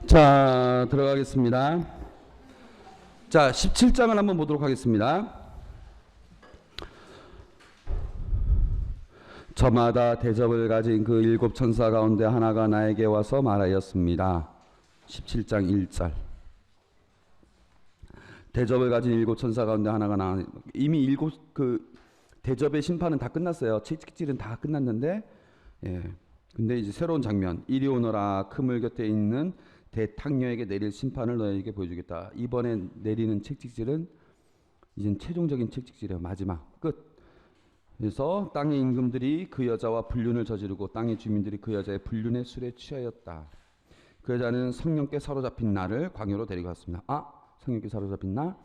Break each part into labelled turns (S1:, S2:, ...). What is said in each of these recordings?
S1: 자, 들어가겠습니다. 자, 17장을 한번 보도록 하겠습니다. 저마다 대접을 가진 그 일곱 천사 가운데 하나가 나에게 와서 말하였습니다. 17장 1절. 대접을 가진 일곱 천사 가운데 하나가 이미 일곱 그 대접의 심판은 다 끝났어요. 채찍질은 다 끝났는데, 근데 이제 새로운 장면. 이리 오너라. 그물 곁에 있는 대탕녀에게 내릴 심판을 너에게 보여주겠다. 이번에 내리는 채찍질은 이젠 최종적인 채찍질이에요. 마지막 끝. 그래서 땅의 임금들이 그 여자와 불륜을 저지르고 땅의 주민들이 그 여자의 불륜의 술에 취하였다. 그 여자는 성령께 사로잡힌 나를 광야로 데리고 갔습니다. 성령께 사로잡힌 나,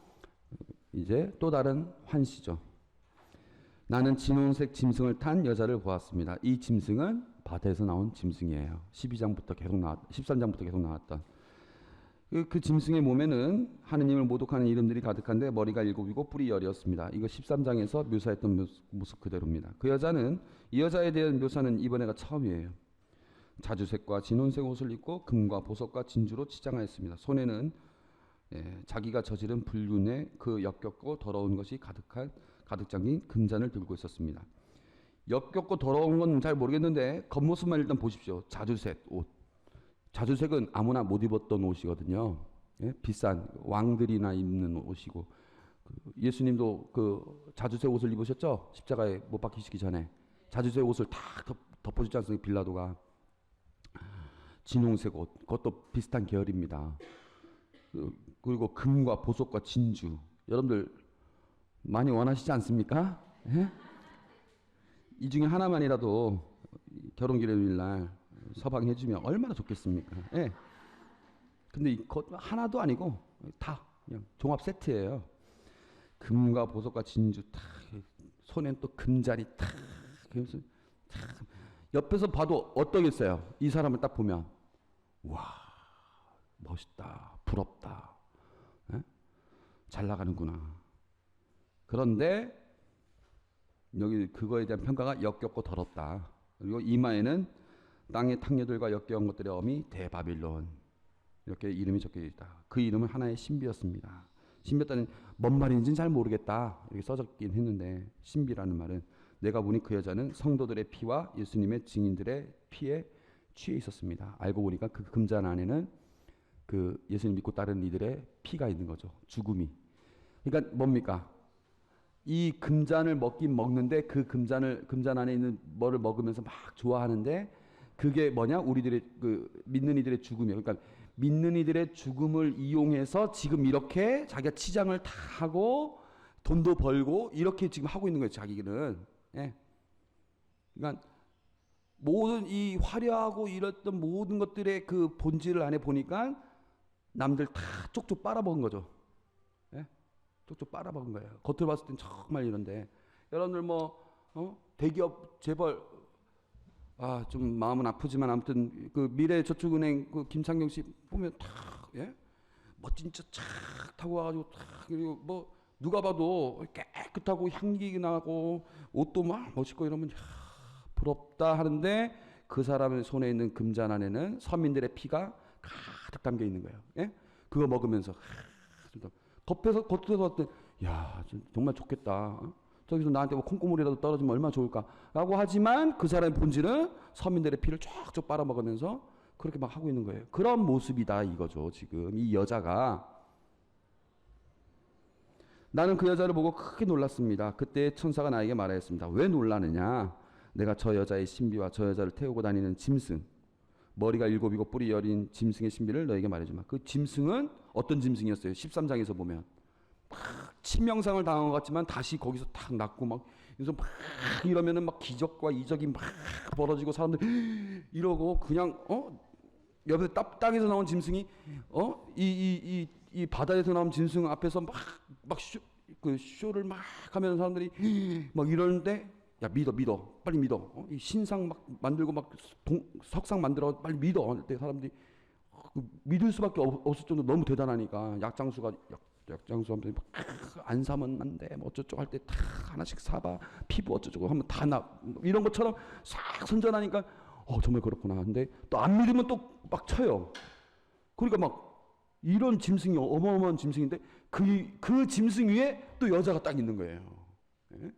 S1: 이제 또 다른 환시죠. 나는 진홍색 짐승을 탄 여자를 보았습니다. 이 짐승은 바다에서 나온 짐승이에요. 13장부터 계속 나왔던 그 짐승의 몸에는 하느님을 모독하는 이름들이 가득한데 머리가 7이고 뿔이 10이었습니다. 이거 13장에서 묘사했던 모습 그대로입니다. 이 여자에 대한 묘사는 이번에가 처음이에요. 자주색과 진홍색 옷을 입고 금과 보석과 진주로 치장하였습니다. 손에는 자기가 저지른 불륜에 그 역겹고 더러운 것이 가득 잠긴 금잔을 들고 있었습니다. 역겹고 더러운 건 잘 모르겠는데 겉모습만 일단 보십시오. 자주색 옷. 자주색은 아무나 못 입었던 옷이거든요. 비싼 왕들이나 입는 옷이고, 예수님도 그 자주색 옷을 입으셨죠? 십자가에 못 박히시기 전에 자주색 옷을 다 덮어주지 않습니까? 빌라도가. 진홍색 옷, 그것도 비슷한 계열입니다. 그리고 금과 보석과 진주, 여러분들 많이 원하시지 않습니까? 이 중에 하나만이라도 결혼기념일날 서방해주면 얼마나 좋겠습니까? 근데 것 하나도 아니고 다 그냥 종합 세트예요. 금과 보석과 진주 탁, 손엔 또 금잔이 탁, 그래서 탁. 옆에서 봐도 어떠겠어요? 이 사람을 딱 보면 와, 멋있다, 부럽다, 잘 나가는구나. 그런데 여기 그거에 대한 평가가 역겹고 더럽다. 그리고 이마에는 땅의 탕녀들과 역겨운 것들의 어미 대바빌론, 이렇게 이름이 적혀 있다. 그 이름은 하나의 신비였습니다. 신비였다는 뭔 말인지는 잘 모르겠다 이렇게 써졌긴 했는데, 신비라는 말은 내가 보니 그 여자는 성도들의 피와 예수님의 증인들의 피에 취해 있었습니다. 알고 보니까 그 금잔 안에는 그 예수님 믿고 따르는 이들의 피가 있는 거죠. 죽음이. 그러니까 뭡니까? 이 금잔을 먹긴 먹는데 그 금잔 안에 있는 뭐를 먹으면서 막 좋아하는데, 그게 뭐냐? 우리들의 그 믿는 이들의 죽음이에요. 그러니까 믿는 이들의 죽음을 이용해서 지금 이렇게 자기가 치장을 다 하고 돈도 벌고 이렇게 지금 하고 있는 거예요. 자기는. 그러니까 모든 이 화려하고 이랬던 모든 것들의 그 본질을 안에 보니까 남들 다 쪽쪽 빨아먹은 거죠. 쪽쪽 빨아먹은 거예요. 겉으로 봤을 땐 정말 이런데, 여러분들 대기업 재벌, 좀 마음은 아프지만 아무튼 그 미래저축은행 그 김창경 씨 보면 탁, 멋진 차 착 타고 와가지고 탁, 그리고 누가 봐도 깨끗하고 향기 나고 옷도 막 멋있고 이러면 부럽다 하는데, 그 사람의 손에 있는 금잔 안에는 서민들의 피가 가득 담겨 있는 거예요. 그거 먹으면서 겉에서 봤을 때, 야, 정말 좋겠다. 저기서 나한테 콩고물이라도 떨어지면 얼마나 좋을까라고 하지만 그 사람의 본질은 서민들의 피를 쫙쫙 빨아먹으면서 그렇게 막 하고 있는 거예요. 그런 모습이다 이거죠. 지금 이 여자가. 나는 그 여자를 보고 크게 놀랐습니다. 그때 천사가 나에게 말하였습니다. 왜 놀라느냐? 내가 저 여자의 신비와 저 여자를 태우고 다니는 짐승, 머리가 7이고 뿔이 10인 짐승의 신비를 너에게 말해주마. 그 짐승은 어떤 짐승이었어요? 13장에서 보면 막 치명상을 당한 것 같지만 다시 거기서 탁 낫고 막, 그래서 막 이러면은 막 기적과 이적이 막 벌어지고 사람들 이러고 그냥 옆에 땅에서 나온 짐승이 이 바다에서 나온 짐승 앞에서 막 그 쇼를 막 하면 사람들이 막 이러는데, 야, 믿어 빨리 믿어. 이 신상 막 만들고 막 석상 만들어 빨리 믿어. 그때 사람들이 믿을 수밖에 없을 정도 너무 대단하니까, 약장수 하면 안 사면 안 돼, 어쩌고 할 때 다 하나씩 사봐, 피부 어쩌고 하면 다 이런 것처럼 싹 선전하니까 정말 그렇구나. 근데 또 안 믿으면 또 막 쳐요. 그러니까 막 이런 짐승이 어마어마한 짐승인데 그 짐승 위에 또 여자가 딱 있는 거예요. 예?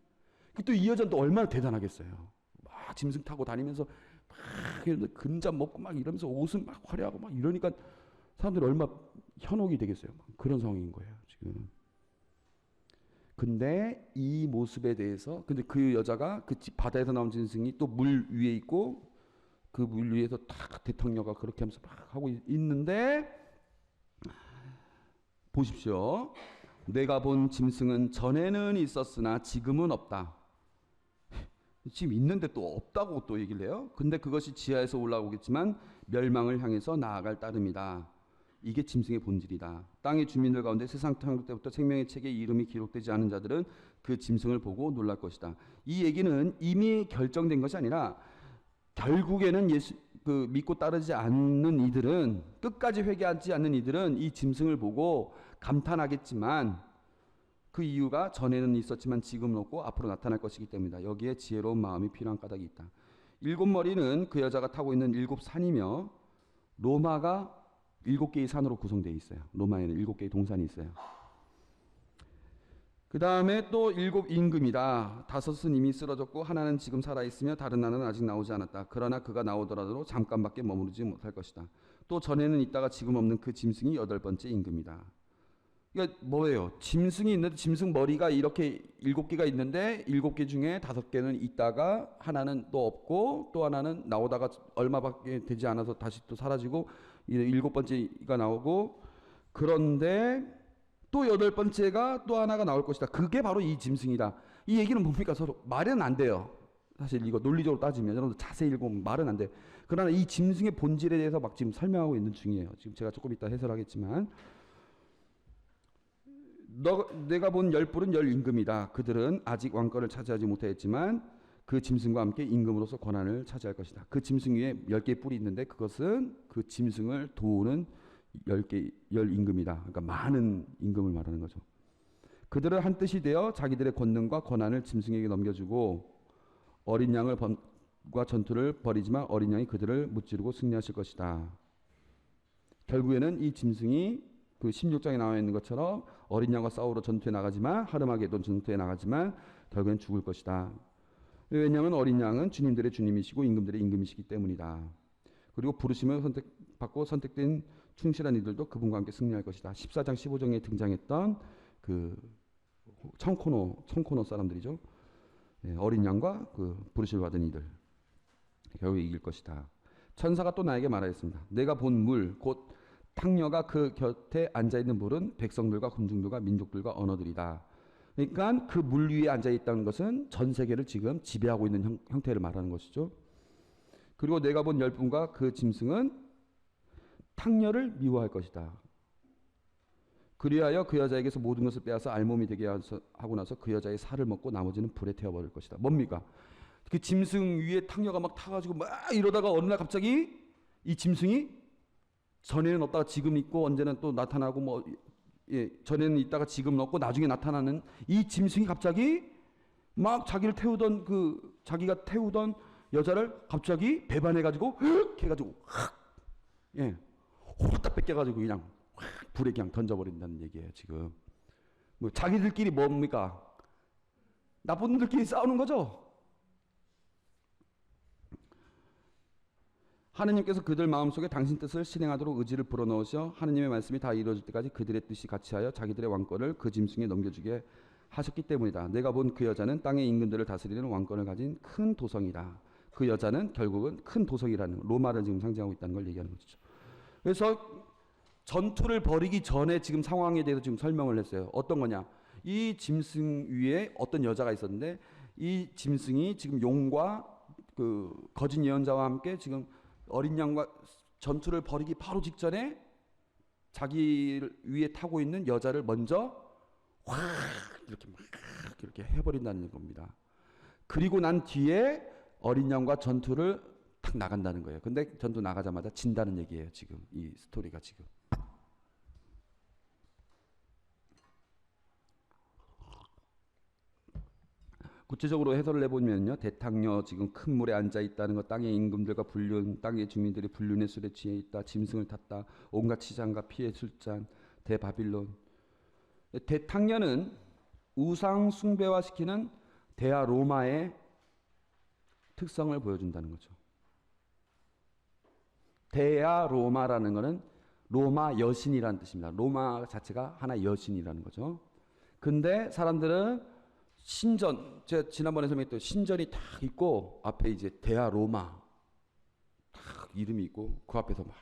S1: 또 이 여자는 또 얼마나 대단하겠어요. 막 짐승 타고 다니면서 막 근잡 먹고 막 이러면서 옷은 막 화려하고 막 이러니까 사람들이 얼마나 현혹이 되겠어요. 그런 상황인 거예요, 지금. 근데 이 모습에 대해서 근데 그 여자가 그 바다에서 나온 짐승이 또 물 위에 있고 그 물 위에서 딱 대통령가 그렇게 하면서 막 하고 있는데 보십시오. 내가 본 짐승은 전에는 있었으나 지금은 없다. 지금 있는데 또 없다고 또 얘기를 해요. 근데 그것이 지하에서 올라오겠지만 멸망을 향해서 나아갈 따름이다. 이게 짐승의 본질이다. 땅의 주민들 가운데 세상 창조 때부터 생명의 책에 이름이 기록되지 않은 자들은 그 짐승을 보고 놀랄 것이다. 이 얘기는 이미 결정된 것이 아니라 결국에는 믿고 따르지 않는 이들은 끝까지 회개하지 않는 이들은 이 짐승을 보고 감탄하겠지만 그 이유가 전에는 있었지만 지금은 없고 앞으로 나타날 것이기 때문이다. 여기에 지혜로운 마음이 필요한 까닭이 있다. 일곱 머리는 그 여자가 타고 있는 일곱 산이며 로마가 일곱 개의 산으로 구성되어 있어요. 로마에는 일곱 개의 동산이 있어요. 그 다음에 또 일곱 임금이다. 다섯은 이미 쓰러졌고 하나는 지금 살아있으며 다른 하나는 아직 나오지 않았다. 그러나 그가 나오더라도 잠깐밖에 머무르지 못할 것이다. 또 전에는 있다가 지금 없는 그 짐승이 여덟 번째 임금이다. 그러니까 뭐예요? 짐승이 있는데 짐승 머리가 이렇게 일곱 개가 있는데 일곱 개 중에 다섯 개는 있다가 하나는 또 없고 또 하나는 나오다가 얼마밖에 되지 않아서 다시 또 사라지고 일곱 번째가 나오고 그런데 또 여덟 번째가 또 하나가 나올 것이다. 그게 바로 이 짐승이다. 이 얘기는 뭡니까? 서로 말은 안 돼요. 사실 이거 논리적으로 따지면 여러분들 자세히 읽으면 말은 안 돼. 그러나 이 짐승의 본질에 대해서 막 지금 설명하고 있는 중이에요. 지금 제가 조금 이따 해설하겠지만 내가 본 열 뿔은 열 임금이다. 그들은 아직 왕권을 차지하지 못했지만 그 짐승과 함께 임금으로서 권한을 차지할 것이다. 그 짐승 위에 10개의 뿔이 있는데 그것은 그 짐승을 도우는 10개 열 임금이다. 그러니까 많은 임금을 말하는 거죠. 그들은 한 뜻이 되어 자기들의 권능과 권한을 짐승에게 넘겨주고 어린 양을 과 전투를 벌이지만 어린 양이 그들을 무찌르고 승리하실 것이다. 결국에는 이 짐승이 그 16장에 나와 있는 것처럼 어린 양과 싸우러 전투에 나가지만 하르마게돈 전투에 나가지만 결국엔 죽을 것이다. 왜냐하면 어린 양은 주님들의 주님이시고 임금들의 임금이시기 때문이다. 그리고 부르심을 받고 선택된 충실한 이들도 그분과 함께 승리할 것이다. 14장 15장에 등장했던 그 청코노 사람들이죠. 어린 양과 그 부르심을 받은 이들 결국 이길 것이다. 천사가 또 나에게 말하였습니다. 내가 본 물 곧 탕녀가 그 곁에 앉아있는 물은 백성들과 군중들과 민족들과 언어들이다. 그러니까 그 물 위에 앉아있다는 것은 전 세계를 지금 지배하고 있는 형태를 말하는 것이죠. 그리고 내가 본 열분과 그 짐승은 탕녀를 미워할 것이다. 그리하여 그 여자에게서 모든 것을 빼앗아 알몸이 되게 하고 나서 그 여자의 살을 먹고 나머지는 불에 태워버릴 것이다. 뭡니까? 그 짐승 위에 탕녀가 막 타가지고 막 이러다가 어느 날 갑자기 이 짐승이 전에는 없다가 지금 있고 언제는 또 나타나고 뭐 전에는 있다가 지금 없고 나중에 나타나는 이 짐승이 갑자기 막 자기가 태우던 여자를 갑자기 배반해가지고 흑 해가지고 홀딱 뺏겨가지고 그냥 불에 그냥 던져버린다는 얘기예요. 지금 뭐 자기들끼리 뭡니까? 나쁜 놈들끼리 싸우는 거죠. 하느님께서 그들 마음속에 당신 뜻을 실행하도록 의지를 불어넣으셔 하느님의 말씀이 다 이루어질 때까지 그들의 뜻이 같이하여 자기들의 왕권을 그 짐승에 넘겨주게 하셨기 때문이다. 내가 본 그 여자는 땅의 임금들을 다스리는 왕권을 가진 큰 도성이다. 그 여자는 결국은 큰 도성이라는 로마를 지금 상징하고 있다는 걸 얘기하는 거죠. 그래서 전투를 벌이기 전에 지금 상황에 대해서 지금 설명을 했어요. 어떤 거냐? 이 짐승 위에 어떤 여자가 있었는데 이 짐승이 지금 용과 그 거짓 예언자와 함께 지금 어린 양과 전투를 벌이기 바로 직전에 자기 위에 타고 있는 여자를 먼저 확 이렇게 해버린다는 겁니다. 그리고 난 뒤에 어린 양과 전투를 탁 나간다는 거예요. 근데 전투 나가자마자 진다는 얘기예요. 지금 이 스토리가 지금. 구체적으로 해설을 해보면요, 대탕녀 지금 큰 물에 앉아 있다는 것, 땅의 임금들과 불륜, 땅의 주민들이 불륜의 술에 취해 있다, 짐승을 탔다, 온갖 치장과 피해 술잔, 대바빌론. 대탕녀는 우상 숭배화시키는 대하 로마의 특성을 보여준다는 거죠. 대하 로마라는 것은 로마 여신이라는 뜻입니다. 로마 자체가 하나의 여신이라는 거죠. 근데 사람들은 신전, 제가 지난번에 설명했던 신전이 딱 있고 앞에 이제 대하 로마 딱 이름이 있고 그 앞에서 막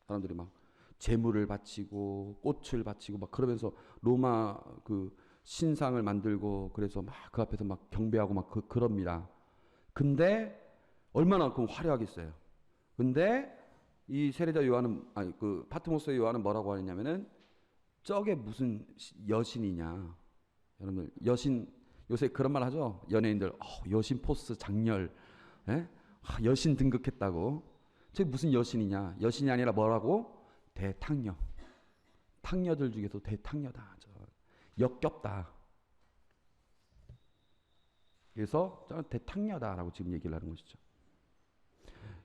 S1: 사람들이 막 제물을 바치고 꽃을 바치고 막 그러면서 로마 그 신상을 만들고 그래서 막 그 앞에서 막 경배하고 막 그럽니다. 근데 얼마나 그 화려하겠어요. 근데 이 세례자 요한은 아니 그 파트모스의 요한은 뭐라고 하느냐면은 저게 무슨 여신이냐. 여러분들 여신 요새 그런 말 하죠. 연예인들 여신 포스 장렬, 예? 여신 등극했다고. 저게 무슨 여신이냐. 여신이 아니라 뭐라고? 대탕녀. 탕녀들 중에서 대탕녀다. 역겹다. 그래서 저는 대탕녀다라고 지금 얘기를 하는 것이죠.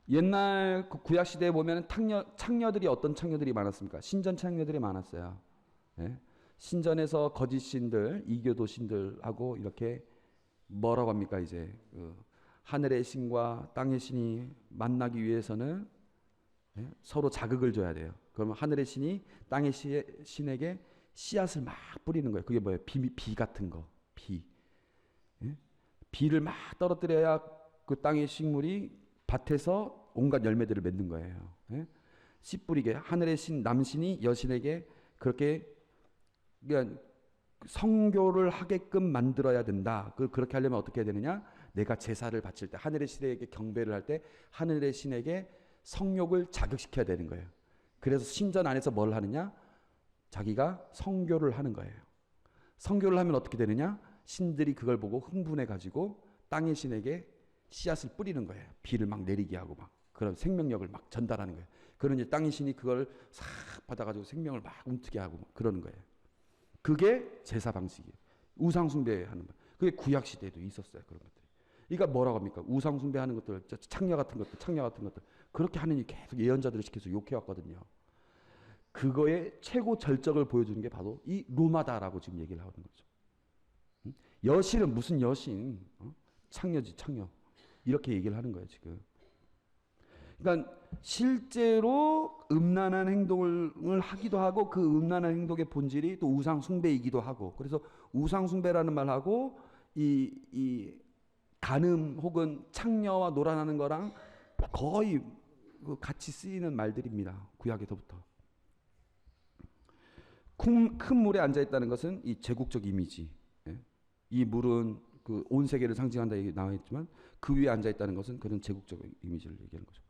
S1: 옛날 그 구약 시대에 보면 창녀들이 어떤 창녀들이 많았습니까? 신전 창녀들이 많았어요. 예? 신전에서 거짓 신들, 이교도 신들하고 이렇게 뭐라고 합니까? 이제 하늘의 신과 땅의 신이 만나기 위해서는 예? 서로 자극을 줘야 돼요. 그러면 하늘의 신이 땅의 신에게 씨앗을 막 뿌리는 거예요. 그게 뭐예요? 비 같은 거, 비. 예? 비를 막 떨어뜨려야 그 땅의 식물이 밭에서 온갖 열매들을 맺는 거예요. 예? 씨 뿌리게 하늘의 신 남신이 여신에게 그렇게 그러니까 성교를 하게끔 만들어야 된다. 그렇게 하려면 어떻게 해야 되느냐? 내가 제사를 바칠 때 하늘의 신에게 경배를 할 때 하늘의 신에게 성욕을 자극시켜야 되는 거예요. 그래서 신전 안에서 뭘 하느냐? 자기가 성교를 하는 거예요. 성교를 하면 어떻게 되느냐? 신들이 그걸 보고 흥분해 가지고 땅의 신에게 씨앗을 뿌리는 거예요. 비를 막 내리게 하고 막 그런 생명력을 막 전달하는 거예요. 그런 이제 땅의 신이 그걸 싹 받아가지고 생명을 막 움트게 하고 막 그러는 거예요. 그게 제사 방식이에요. 우상 숭배하는 거. 그게 구약 시대에도 있었어요. 그런 것들이. 그러니까 뭐라고 합니까? 우상 숭배하는 것들, 창녀 같은 것들 그렇게 하느니 계속 예언자들을 시켜서 욕해왔거든요. 그거의 최고 절정을 보여주는 게 바로 이 로마다라고 지금 얘기를 하는 거죠. 여신은 무슨 여신? 창녀지 창녀. 이렇게 얘기를 하는 거예요 지금. 그러니까 실제로 음란한 행동을 하기도 하고 그 음란한 행동의 본질이 또 우상 숭배이기도 하고 그래서 우상 숭배라는 말하고 이 간음 혹은 창녀와 노란하는 거랑 거의 같이 쓰이는 말들입니다. 구약에서부터. 큰 물에 앉아 있다는 것은 이 제국적 이미지. 예? 이 물은 그 온 세계를 상징한다 얘기 나와 있지만 그 위에 앉아 있다는 것은 그런 제국적 이미지를 얘기하는 거죠.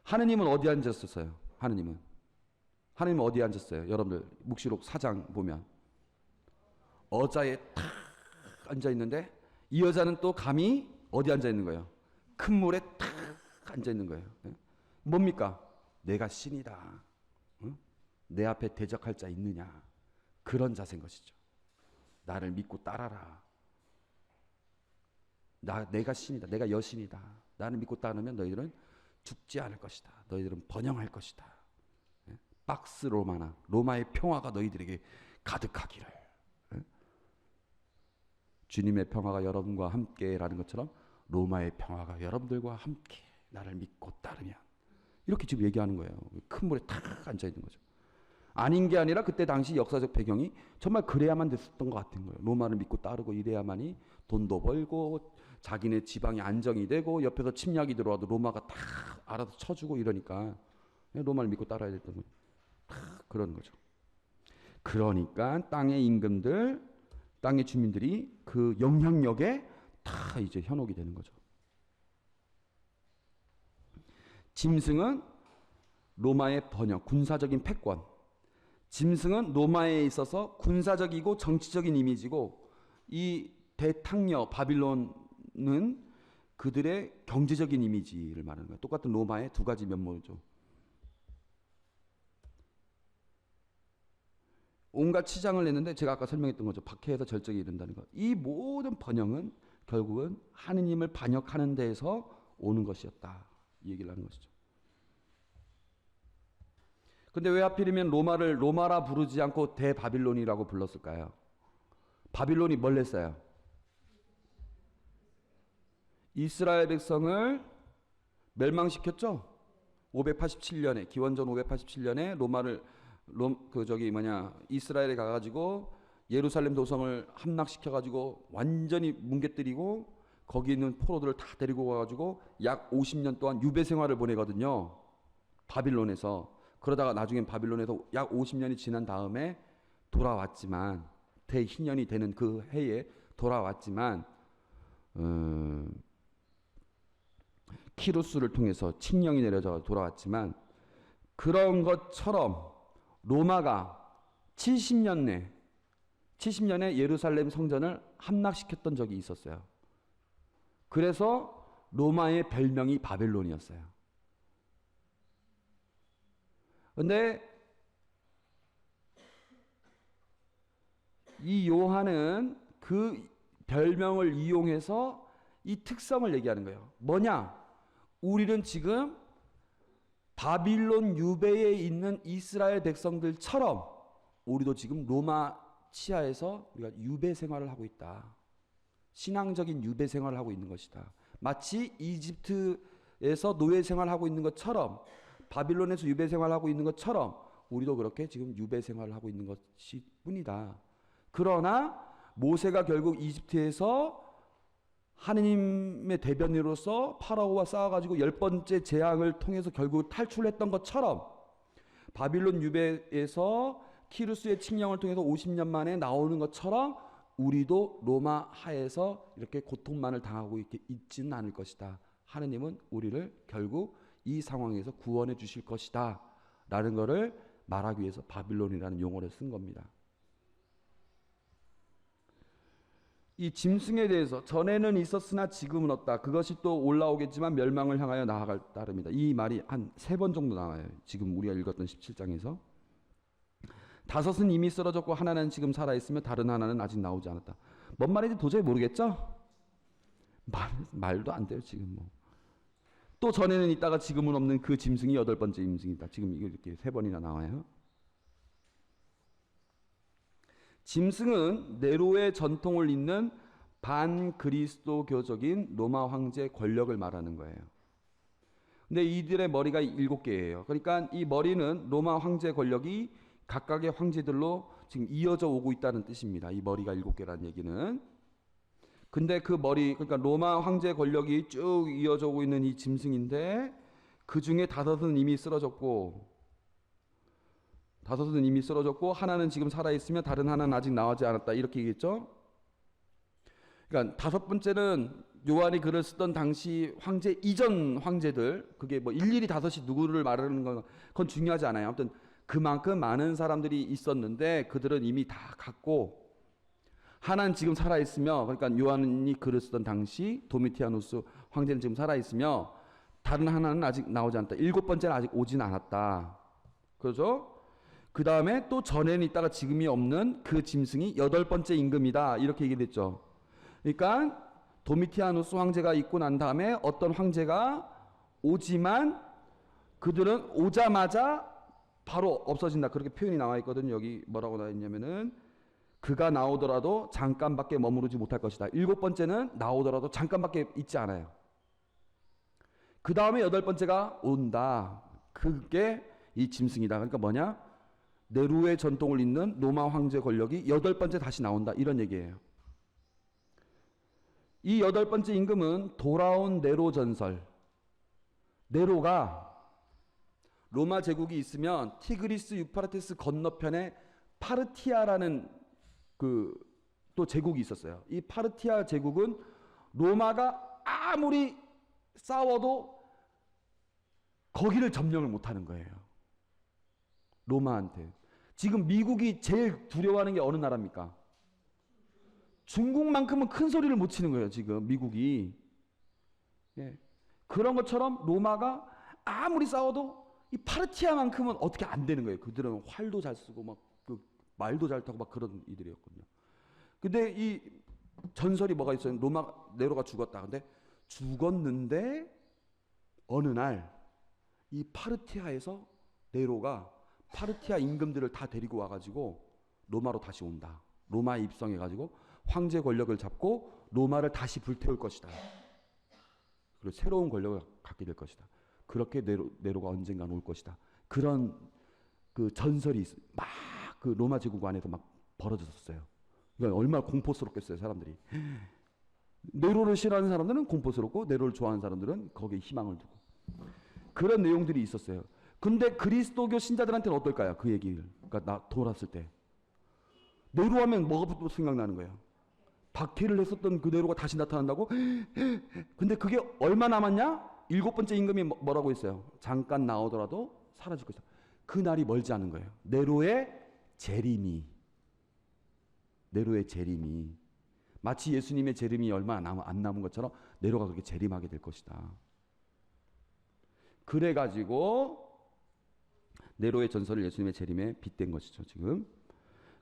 S1: 하느님은 어디 앉았었어요? 하느님은 어디에 앉았어요? 여러분들 묵시록 4장 보면 어자에 탁 앉아 있는데 이 여자는 또 감히 어디 앉아 있는 거예요? 큰 물에 탁 앉아 있는 거예요. 네? 뭡니까? 내가 신이다. 응? 내 앞에 대적할 자 있느냐? 그런 자세인 것이죠. 나를 믿고 따라라. 내가 신이다. 내가 여신이다. 나를 믿고 따르면 너희들은 죽지 않을 것이다. 너희들은 번영할 것이다. 예? 박스 로마나 로마의 평화가 너희들에게 가득하기를. 예? 주님의 평화가 여러분과 함께라는 것처럼 로마의 평화가 여러분들과 함께 나를 믿고 따르면 이렇게 지금 얘기하는 거예요. 큰 물에 탁 앉아 있는 거죠. 아닌 게 아니라 그때 당시 역사적 배경이 정말 그래야만 됐었던 것 같은 거예요. 로마를 믿고 따르고 이래야만이 돈도 벌고 자기네 지방이 안정이 되고 옆에서 침략이 들어와도 로마가 다 알아서 쳐주고 이러니까 로마를 믿고 따라야 됐던 거예요. 그런 거죠. 그러니까 땅의 임금들, 땅의 주민들이 그 영향력에 다 이제 현혹이 되는 거죠. 짐승은 로마의 번영, 군사적인 패권. 짐승은 로마에 있어서 군사적이고 정치적인 이미지고 이 대탕녀 바빌론은 그들의 경제적인 이미지를 말하는 거예요. 똑같은 로마의 두 가지 면모죠. 온갖 치장을 냈는데 제가 아까 설명했던 거죠. 박해에서 절정에 이른다는 것. 이 모든 번영은 결국은 하느님을 반역하는 데에서 오는 것이었다. 이 얘기를 하는 것이죠. 근데 왜 하필이면 로마를 로마라 부르지 않고 대바빌론이라고 불렀을까요? 바빌론이 뭘 했어요? 이스라엘 백성을 멸망시켰죠. 587년에 기원전 587년에 이스라엘에 가가지고 예루살렘 도성을 함락시켜가지고 완전히 뭉개뜨리고 거기 있는 포로들을 다 데리고 가가지고 약 50년 동안 유배 생활을 보내거든요. 바빌론에서. 그러다가 나중엔 바빌론에서 약 50년이 지난 다음에 돌아왔지만 대희년이 되는 그 해에 돌아왔지만 키루스를 통해서 칙령이 내려져 돌아왔지만 그런 것처럼 로마가 70년에 예루살렘 성전을 함락시켰던 적이 있었어요. 그래서 로마의 별명이 바벨론이었어요. 근데 이 요한은 그 별명을 이용해서 이 특성을 얘기하는 거예요. 뭐냐? 우리는 지금 바빌론 유배에 있는 이스라엘 백성들처럼 우리도 지금 로마 치하에서 우리가 유배 생활을 하고 있다. 신앙적인 유배 생활을 하고 있는 것이다. 마치 이집트에서 노예 생활을 하고 있는 것처럼 바빌론에서 유배 생활을 하고 있는 것처럼 우리도 그렇게 지금 유배 생활을 하고 있는 것이 뿐이다. 그러나 모세가 결국 이집트에서 하느님의 대변인으로서 파라오와 싸워가지고 10번째 재앙을 통해서 결국 탈출했던 것처럼 바빌론 유배에서 키루스의 칙령을 통해서 50년 만에 나오는 것처럼 우리도 로마 하에서 이렇게 고통만을 당하고 있지는 않을 것이다. 하느님은 우리를 결국 이 상황에서 구원해 주실 것이다 라는 것을 말하기 위해서 바빌론이라는 용어를 쓴 겁니다. 이 짐승에 대해서 전에는 있었으나 지금은 없다. 그것이 또 올라오겠지만 멸망을 향하여 나아갈 따름이다. 이 말이 한 3번 정도 나와요. 지금 우리가 읽었던 17장에서. 5은 이미 쓰러졌고 하나는 지금 살아있으며 다른 하나는 아직 나오지 않았다. 뭔 말인지 도저히 모르겠죠? 말도 안 돼요 지금 뭐. 또 전에는 있다가 지금은 없는 그 짐승이 8번째 짐승이다. 지금 이렇게 3번이나 나와요. 짐승은 네로의 전통을 잇는 반그리스도교적인 로마 황제 권력을 말하는 거예요. 근데 이들의 머리가 7개예요. 그러니까 이 머리는 로마 황제 권력이 각각의 황제들로 지금 이어져 오고 있다는 뜻입니다. 이 머리가 7개라는 얘기는. 근데 그 머리, 그러니까 로마 황제 권력이 쭉 이어져 오고 있는 이 짐승인데 그 중에 5은 이미 쓰러졌고 하나는 지금 살아있으며 다른 하나는 아직 나오지 않았다. 이렇게 얘기했죠. 그러니까 5번째는 요한이 글을 쓰던 당시 황제 이전 황제들, 그게 뭐 일일이 5이 누구를 말하는 건 그건 중요하지 않아요. 아무튼 그만큼 많은 사람들이 있었는데 그들은 이미 다 갔고 하나는 지금 살아있으며, 그러니까 요한이 글을 쓰던 당시 도미티아누스 황제는 지금 살아있으며 다른 하나는 아직 나오지 않았다. 7번째는 아직 오진 않았다. 그렇죠? 그 다음에 또 전에는 있다가 지금이 없는 그 짐승이 8번째 임금이다. 이렇게 얘기됐죠. 그러니까 도미티아누스 황제가 있고 난 다음에 어떤 황제가 오지만 그들은 오자마자 바로 없어진다. 그렇게 표현이 나와 있거든요. 여기 뭐라고 나와 있냐면은 그가 나오더라도 잠깐밖에 머무르지 못할 것이다. 7번째는 나오더라도 잠깐밖에 있지 않아요. 그 다음에 8번째가 온다. 그게 이 짐승이다. 그러니까 뭐냐? 네로의 전통을 잇는 로마 황제 권력이 8번째 다시 나온다. 이런 얘기예요. 이 8번째 임금은 돌아온 네로 전설. 네로가 로마 제국이 있으면 티그리스 유프라테스 건너편에 파르티아라는 또 제국이 있었어요. 이 파르티아 제국은 로마가 아무리 싸워도 거기를 점령을 못하는 거예요. 로마한테. 지금 미국이 제일 두려워하는 게 어느 나라입니까? 중국만큼은 큰 소리를 못 치는 거예요. 지금 미국이. 예. 그런 것처럼 로마가 아무리 싸워도 이 파르티아만큼은 어떻게 안 되는 거예요. 그들은 활도 잘 쓰고 막 말도 잘 타고 막 그런 이들이었거든요. 근데 이 전설이 뭐가 있어요? 네로가 죽었다. 근데 죽었는데 어느 날 이 파르티아에서 네로가 파르티아 임금들을 다 데리고 와가지고 로마로 다시 온다. 로마에 입성해가지고 황제 권력을 잡고 로마를 다시 불태울 것이다. 그리고 새로운 권력을 갖게 될 것이다. 그렇게 네로가 언젠가 올 것이다. 그런 그 전설이 막 그 로마 제국 안에서 막 벌어졌었어요. 그러니까 얼마나 공포스럽겠어요, 사람들이. 네로를 싫어하는 사람들은 공포스럽고 네로를 좋아하는 사람들은 거기에 희망을 두고. 그런 내용들이 있었어요. 근데 그리스도교 신자들한테는 어떨까요? 그 얘기를. 그러니까 나 돌았을 때. 네로 하면 뭐가 생각나는 거예요? 박해를 했었던 그 네로가 다시 나타난다고? 근데 그게 얼마 남았냐? 7번째 임금이 뭐라고 했어요? 잠깐 나오더라도 사라질 것이다. 그 날이 멀지 않은 거예요. 네로의 재림이. 마치 예수님의 재림이 얼마 안 남은 것처럼 네로가 그렇게 재림하게 될 것이다. 그래가지고 네로의 전설을 예수님의 재림에 빗댄 것이죠, 지금.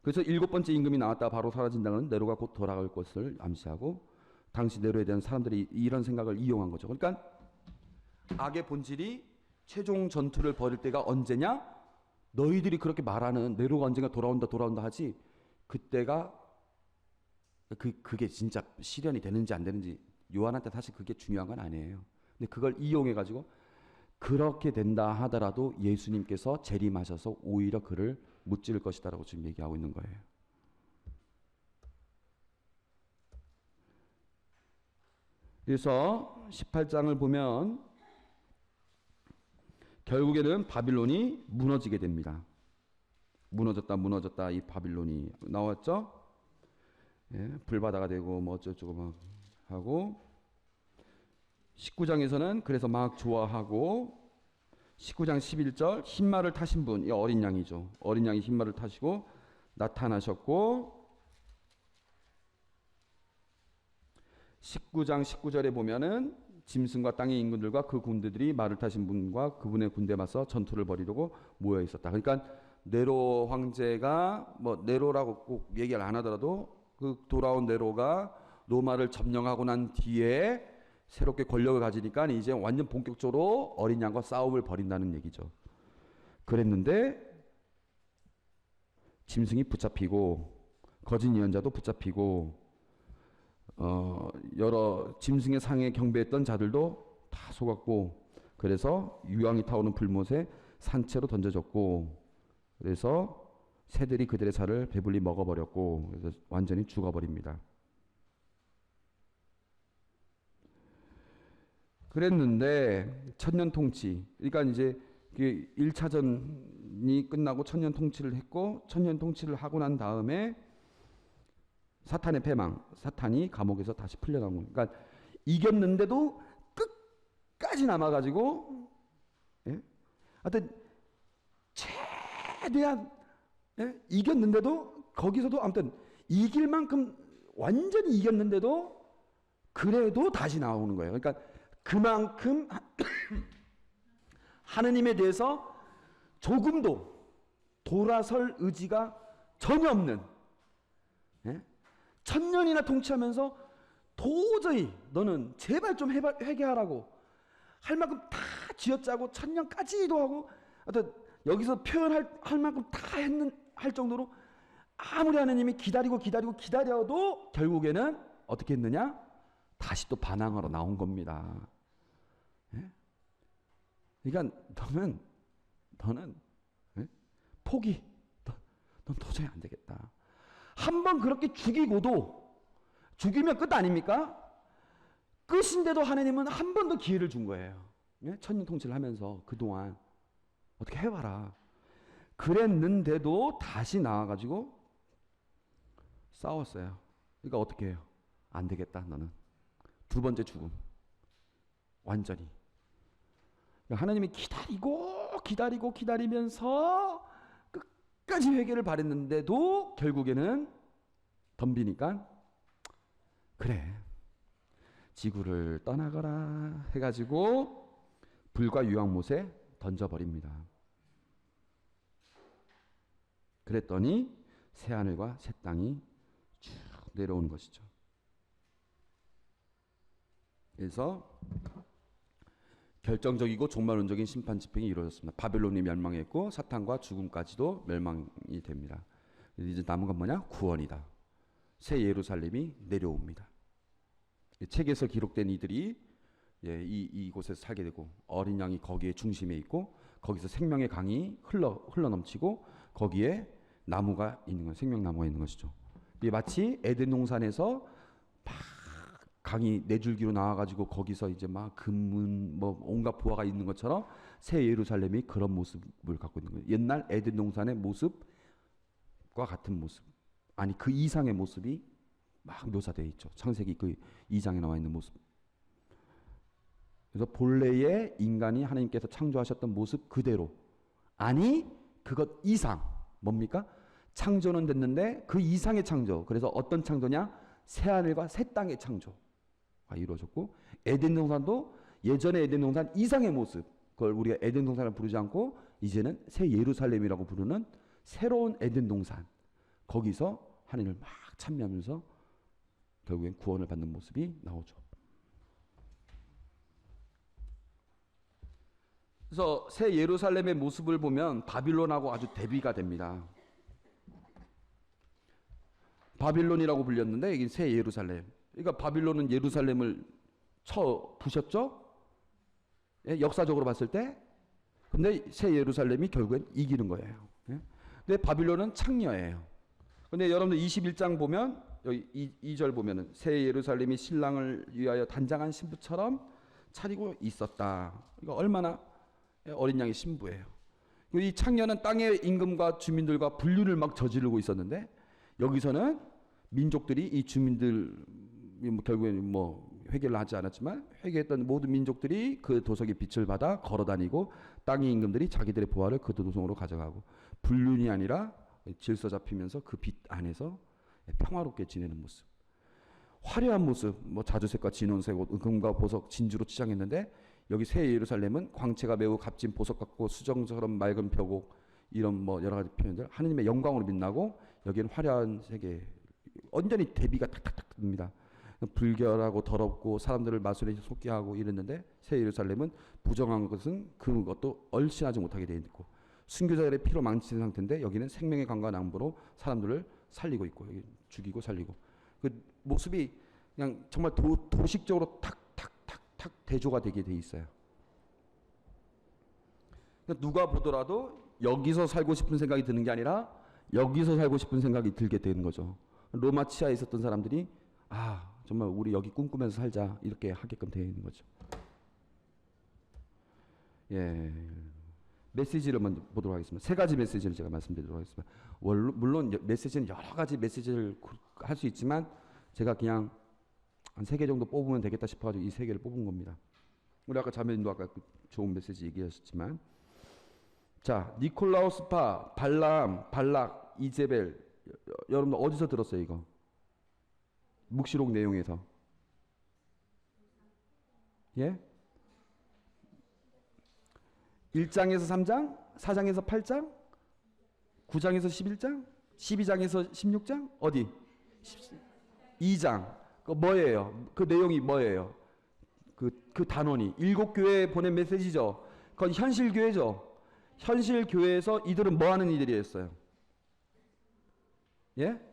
S1: 그래서 7번째 임금이 나왔다 바로 사라진다는 네로가 곧 돌아갈 것을 암시하고, 당시 네로에 대한 사람들이 이런 생각을 이용한 거죠. 그러니까 악의 본질이 최종 전투를 벌일 때가 언제냐? 너희들이 그렇게 말하는 네로가 언젠가 돌아온다 하지, 그때가 그게 진짜 실현이 되는지 안 되는지 요한한테 사실 그게 중요한 건 아니에요. 근데 그걸 이용해 가지고 그렇게 된다 하더라도 예수님께서 재림하셔서 오히려 그를 무찌를 것이다라고 지금 얘기하고 있는 거예요. 그래서 18장을 보면 결국에는 바빌론이 무너지게 됩니다. 무너졌다 이 바빌론이 나왔죠. 예, 불바다가 되고 뭐 어쩌고저쩌고 막 하고, 19장에서는 그래서 막 좋아하고, 19장 11절 흰말을 타신 분, 이 어린 양이죠. 어린 양이 흰말을 타시고 나타나셨고, 19장 19절에 보면은 짐승과 땅의 인군들과 그 군대들이 말을 타신 분과 그분의 군대에 맞서 전투를 벌이려고 모여 있었다. 그러니까 네로 황제가 뭐 네로라고 꼭 얘기를 안 하더라도 그 돌아온 네로가 로마를 점령하고 난 뒤에 새롭게 권력을 가지니까 이제 완전 본격적으로 어린 양과 싸움을 벌인다는 얘기죠. 그랬는데 짐승이 붙잡히고 거짓 예언자도 붙잡히고 여러 짐승의 상에 경배했던 자들도 다 속았고, 그래서 유황이 타오는 불못에 산채로 던져졌고, 그래서 새들이 그들의 살을 배불리 먹어버렸고, 그래서 완전히 죽어버립니다. 그랬는데 천년 통치, 그러니까 이제 1차전이 끝나고 천년 통치를 했고, 천년 통치를 하고 난 다음에 사탄의 패망, 사탄이 감옥에서 다시 풀려나온 거예요. 그러니까 이겼는데도 끝까지 남아가지고, 예? 하여튼 최대한, 예? 이겼는데도 거기서도 아무튼 이길 만큼 완전히 이겼는데도 그래도 다시 나오는 거예요. 그러니까 그만큼 하느님에 대해서 조금도 돌아설 의지가 전혀 없는, 예? 천년이나 통치하면서 도저히 너는 제발 좀 회개하라고 할 만큼 다 쥐어짜고 천년까지도 하고, 하여튼 여기서 표현할 만큼 다 할 정도로 아무리 하느님이 기다려도 결국에는 어떻게 했느냐? 다시 또 반항하러 나온 겁니다. 예? 그러니까 너는 예? 포기. 넌 도저히 안 되겠다. 한번 그렇게 죽이면 끝 아닙니까? 끝인데도 하나님은 한 번 더 기회를 준 거예요. 예? 천년 통치를 하면서 그동안 어떻게 해봐라. 그랬는데도 다시 나와가지고 싸웠어요. 그러니까 어떻게 해요? 안 되겠다, 너는. 두 번째 죽음. 완전히. 하나님이 기다리면서 끝까지 회개를 바랬는데도 결국에는 덤비니까, 그래, 지구를 떠나거라 해가지고 불과 유황못에 던져버립니다. 그랬더니 새하늘과 새 땅이 쭉 내려오는 것이죠. 그래서 결정적이고 종말론적인 심판 집행이 이루어졌습니다. 바벨론이 멸망했고 사탄과 죽음까지도 멸망이 됩니다. 이제 남은 건 뭐냐? 구원이다. 새 예루살렘이 내려옵니다. 책에서 기록된 이들이 이곳에서 살게 되고 어린 양이 거기에 중심에 있고 거기서 생명의 강이 흘러 넘치고 거기에 나무가 있는 건 생명나무가 있는 것이죠. 이게 마치 에덴 동산에서 막 강이 네 줄기로 나와가지고 거기서 이제 막 금문 뭐 온갖 보화가 있는 것처럼 새 예루살렘이 그런 모습을 갖고 있는 거예요. 옛날 에덴 동산의 모습과 같은 모습, 아니 그 이상의 모습이 막 묘사되어 있죠. 창세기 그 2장에 나와 있는 모습. 그래서 본래의 인간이 하나님께서 창조하셨던 모습 그대로, 아니 그것 이상, 뭡니까? 창조는 됐는데 그 이상의 창조. 그래서 어떤 창조냐? 새하늘과 새 땅의 창조가 이루어졌고, 에덴 동산도 예전의 에덴 동산 이상의 모습, 그걸 우리가 에덴 동산을 부르지 않고 이제는 새 예루살렘이라고 부르는 새로운 에덴 동산, 거기서 하나님을 막 찬미하면서 결국엔 구원을 받는 모습이 나오죠. 그래서 새 예루살렘의 모습을 보면 바빌론하고 아주 대비가 됩니다. 바빌론이라고 불렸는데 이게 새 예루살렘. 그러니까 바빌론은 예루살렘을 쳐 부셨죠? 예, 역사적으로 봤을 때. 근데 새 예루살렘이 결국엔 이기는 거예요. 예? 근데 바빌론은 창녀예요. 근데 여러분들 21장 보면 여기 2절 보면은 새 예루살렘이 신랑을 위하여 단장한 신부처럼 차리고 있었다. 이거 얼마나 어린 양의 신부예요. 이 창녀는 땅의 임금과 주민들과 분류를 막 저지르고 있었는데 여기서는 민족들이 이 주민들 결국에는 뭐 회개를 하지 않았지만 회개했던 모든 민족들이 그 도성의 빛을 받아 걸어다니고 땅의 임금들이 자기들의 보화를 그 도성으로 가져가고 불륜이 아니라 질서 잡히면서 그 빛 안에서 평화롭게 지내는 모습, 화려한 모습, 뭐 자주색과 진원색 옷, 금과 보석, 진주로 치장했는데 여기 새 예루살렘은 광채가 매우 값진 보석 같고 수정처럼 맑은 벽옥, 이런 뭐 여러 가지 표현들, 하느님의 영광으로 빛나고 여기는 화려한 세계, 완전히 대비가 탁탁탁 듭니다. 불결하고 더럽고 사람들을 마술에 속게 하고 이랬는데 새 예루살렘은 부정한 것은 그것도 얼씬하지 못하게 되어 있고 순교자들의 피로 망친 상태인데 여기는 생명의 강과 낭보로 사람들을 살리고 있고 여기 죽이고 살리고 그 모습이 그냥 정말 도식적으로 탁탁탁탁 대조가 되게 돼 있어요. 그러니까 누가 보더라도 여기서 살고 싶은 생각이 드는 게 아니라 여기서 살고 싶은 생각이 들게 되는 거죠. 로마 치하에 있었던 사람들이 정말 우리 여기 꿈꾸면서 살자 이렇게 하게끔 되어 있는 거죠. 예, 메시지를 먼저 보도록 하겠습니다. 세 가지 메시지를 제가 말씀드리도록 하겠습니다. 물론 메시지는 여러 가지 메시지를 할 수 있지만 제가 그냥 한 3개 정도 뽑으면 되겠다 싶어가지고 이 3개를 뽑은 겁니다. 우리 아까 자매님도 아까 좋은 메시지 얘기하셨지만, 자, 니콜라우스파, 발람, 발락, 이제벨, 여러분들 어디서 들었어요 이거? 묵시록 내용에서. 예? 1장에서 3장, 4장에서 8장, 9장에서 11장, 12장에서 16장, 어디? 2장. 그 뭐예요? 그 내용이 뭐예요? 그 단원이 7교회에 보낸 메시지죠. 그건 현실 교회죠. 현실 교회에서 이들은 뭐 하는 이들이었어요? 예?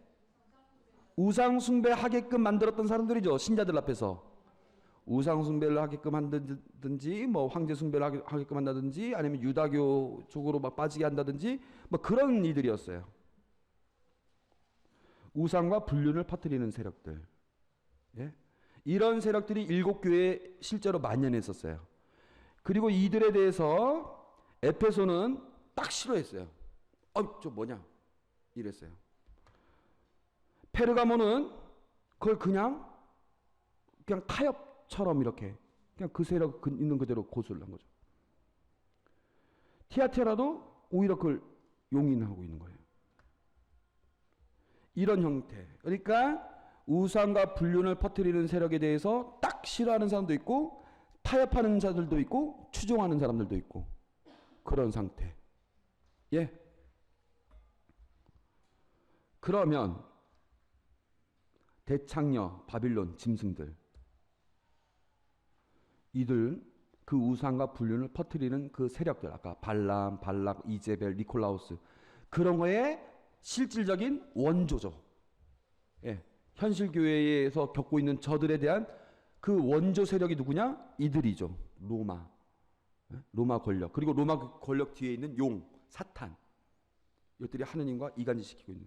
S1: 우상 숭배하게끔 만들었던 사람들이죠. 신자들 앞에서. 우상 숭배를 하게끔 한다든지 뭐 황제 숭배를 하게끔 한다든지 아니면 유다교 쪽으로 막 빠지게 한다든지 뭐 그런 이들이었어요. 우상과 불륜을 퍼뜨리는 세력들. 예? 이런 세력들이 7교회에 실제로 만연했었어요. 그리고 이들에 대해서 에페소는 딱 싫어했어요. 저 뭐냐? 이랬어요. 페르가모는 그걸 그냥 타협처럼 이렇게 그냥 그 세력 있는 그대로 고수를 한 거죠. 티아티라도 오히려 그걸 용인하고 있는 거예요. 이런 형태. 그러니까 우상과 불륜을 퍼뜨리는 세력에 대해서 딱 싫어하는 사람도 있고 타협하는 자들도 있고 추종하는 사람들도 있고 그런 상태. 예. 그러면 대창녀, 바빌론, 짐승들. 이들 그 우상과 불륜을 퍼뜨리는 그 세력들, 아까 발람, 발락, 이제벨, 니콜라우스, 그런 거에 실질적인 원조죠. 예, 현실 교회에서 겪고 있는 저들에 대한 그 원조 세력이 누구냐? 이들이죠. 로마. 예? 로마 권력. 그리고 로마 권력 뒤에 있는 용, 사탄. 이것들이 하느님과 이간질시키고 있는.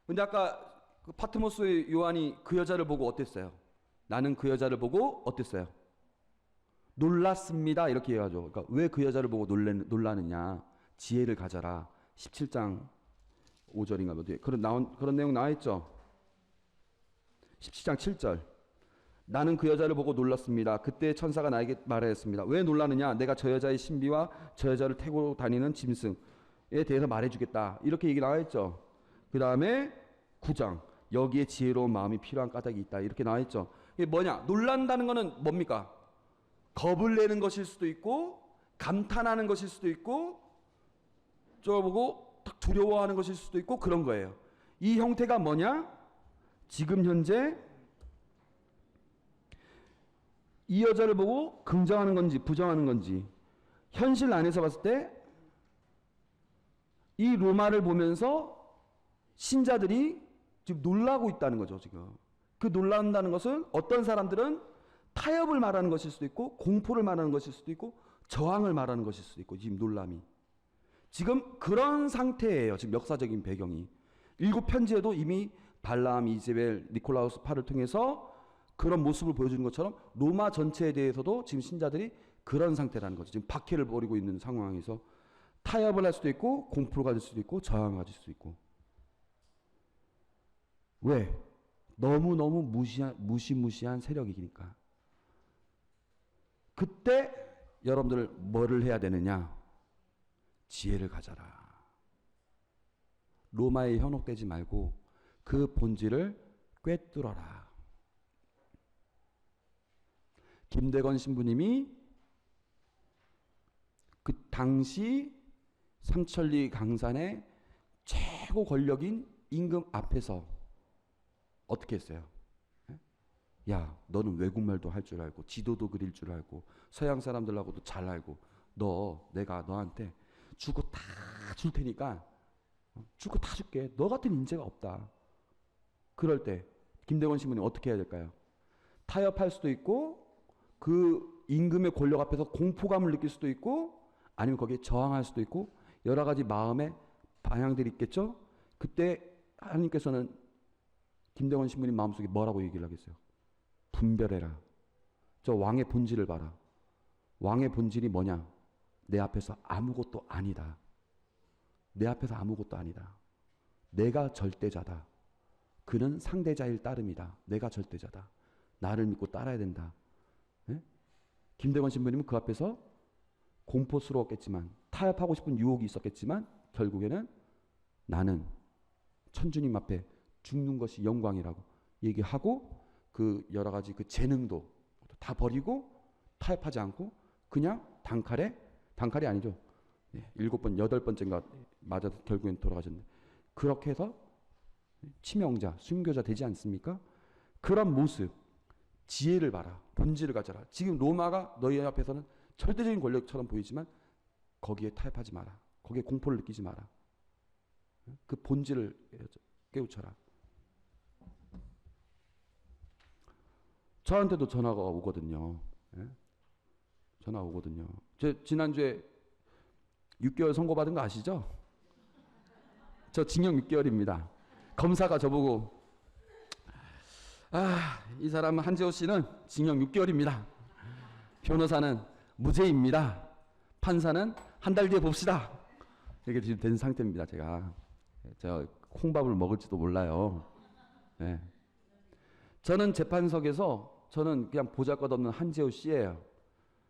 S1: 근데 아까 그 파트모스의 요한이 그 여자를 보고 어땠어요? 나는 그 여자를 보고 어땠어요? 놀랐습니다. 이렇게 해야죠. 그러니까 왜 그 여자를 보고 놀라느냐? 지혜를 가져라. 17장 5절인가 뭐 뒤에 그런 내용 나와 있죠. 17장 7절. 나는 그 여자를 보고 놀랐습니다. 그때 천사가 나에게 말하였습니다. 왜 놀라느냐? 내가 저 여자의 신비와 저 여자를 태고 다니는 짐승에 대해서 말해주겠다. 이렇게 얘기 나와 있죠. 그 다음에 9장. 여기에 지혜로운 마음이 필요한 까닭이 있다. 이렇게 나와 있죠. 이게 뭐냐? 놀란다는 거는 뭡니까? 겁을 내는 것일 수도 있고, 감탄하는 것일 수도 있고, 저보고 딱 두려워하는 것일 수도 있고, 그런 거예요. 이 형태가 뭐냐? 지금 현재 이 여자를 보고 긍정하는 건지 부정하는 건지, 현실 안에서 봤을 때 이 로마를 보면서 신자들이 지금 놀라고 있다는 거죠. 지금 그 놀란다는 것은 어떤 사람들은 타협을 말하는 것일 수도 있고, 공포를 말하는 것일 수도 있고, 저항을 말하는 것일 수도 있고, 지금 놀람이 지금 그런 상태예요. 지금 역사적인 배경이 7편지에도 이미 발람, 이제벨, 니콜라우스 파를 통해서 그런 모습을 보여주는 것처럼 로마 전체에 대해서도 지금 신자들이 그런 상태라는 거죠. 지금 박해를 벌이고 있는 상황에서 타협을 할 수도 있고, 공포를 가질 수도 있고, 저항을 가질 수도 있고. 왜? 너무너무 무시무시한 세력이니까. 그때 여러분들 뭐를 해야 되느냐? 지혜를 가져라. 로마에 현혹되지 말고 그 본질을 꿰뚫어라. 김대건 신부님이 그 당시 삼천리 강산의 최고 권력인 임금 앞에서 어떻게 했어요? 야, 너는 외국말도 할 줄 알고 지도도 그릴 줄 알고 서양 사람들하고도 잘 알고 내가 너한테 주고 다 줄 테니까 주고 다 줄게. 너 같은 인재가 없다. 그럴 때 김대건 신부님 어떻게 해야 될까요? 타협할 수도 있고, 그 임금의 권력 앞에서 공포감을 느낄 수도 있고, 아니면 거기에 저항할 수도 있고, 여러 가지 마음의 방향들이 있겠죠. 그때 하나님께서는 김대건 신부님 마음속에 뭐라고 얘기를 하겠어요? 분별해라. 저 왕의 본질을 봐라. 왕의 본질이 뭐냐? 내 앞에서 아무것도 아니다. 내 앞에서 아무것도 아니다. 내가 절대자다. 그는 상대자일 따름이다. 내가 절대자다. 나를 믿고 따라야 된다. 네? 김대건 신부님은 그 앞에서 공포스러웠겠지만, 타협하고 싶은 유혹이 있었겠지만, 결국에는 나는 천주님 앞에 죽는 것이 영광이라고 얘기하고, 그 여러 가지 그 재능도 다 버리고 타협하지 않고 그냥 단칼이 아니죠. 7번, 8번째인가 맞아서 결국엔 돌아가셨는데, 그렇게 해서 치명자, 순교자 되지 않습니까? 그런 모습, 지혜를 봐라. 본질을 가져라. 지금 로마가 너희 앞에서는 절대적인 권력처럼 보이지만 거기에 타협하지 마라. 거기에 공포를 느끼지 마라. 그 본질을 깨우쳐라. 저한테도 전화가 오거든요. 전화 오거든요. 지난주에 6개월 선고받은 거 아시죠? 저 징역 6개월입니다. 검사가 저보고 이 사람 한재호 씨는 징역 6개월입니다. 변호사는 무죄입니다. 판사는 한 달 뒤에 봅시다. 이렇게 지금 된 상태입니다. 제가 콩밥을 먹을지도 몰라요. 네. 저는 재판석에서 저는 그냥 보잘것없는 한재호 씨예요.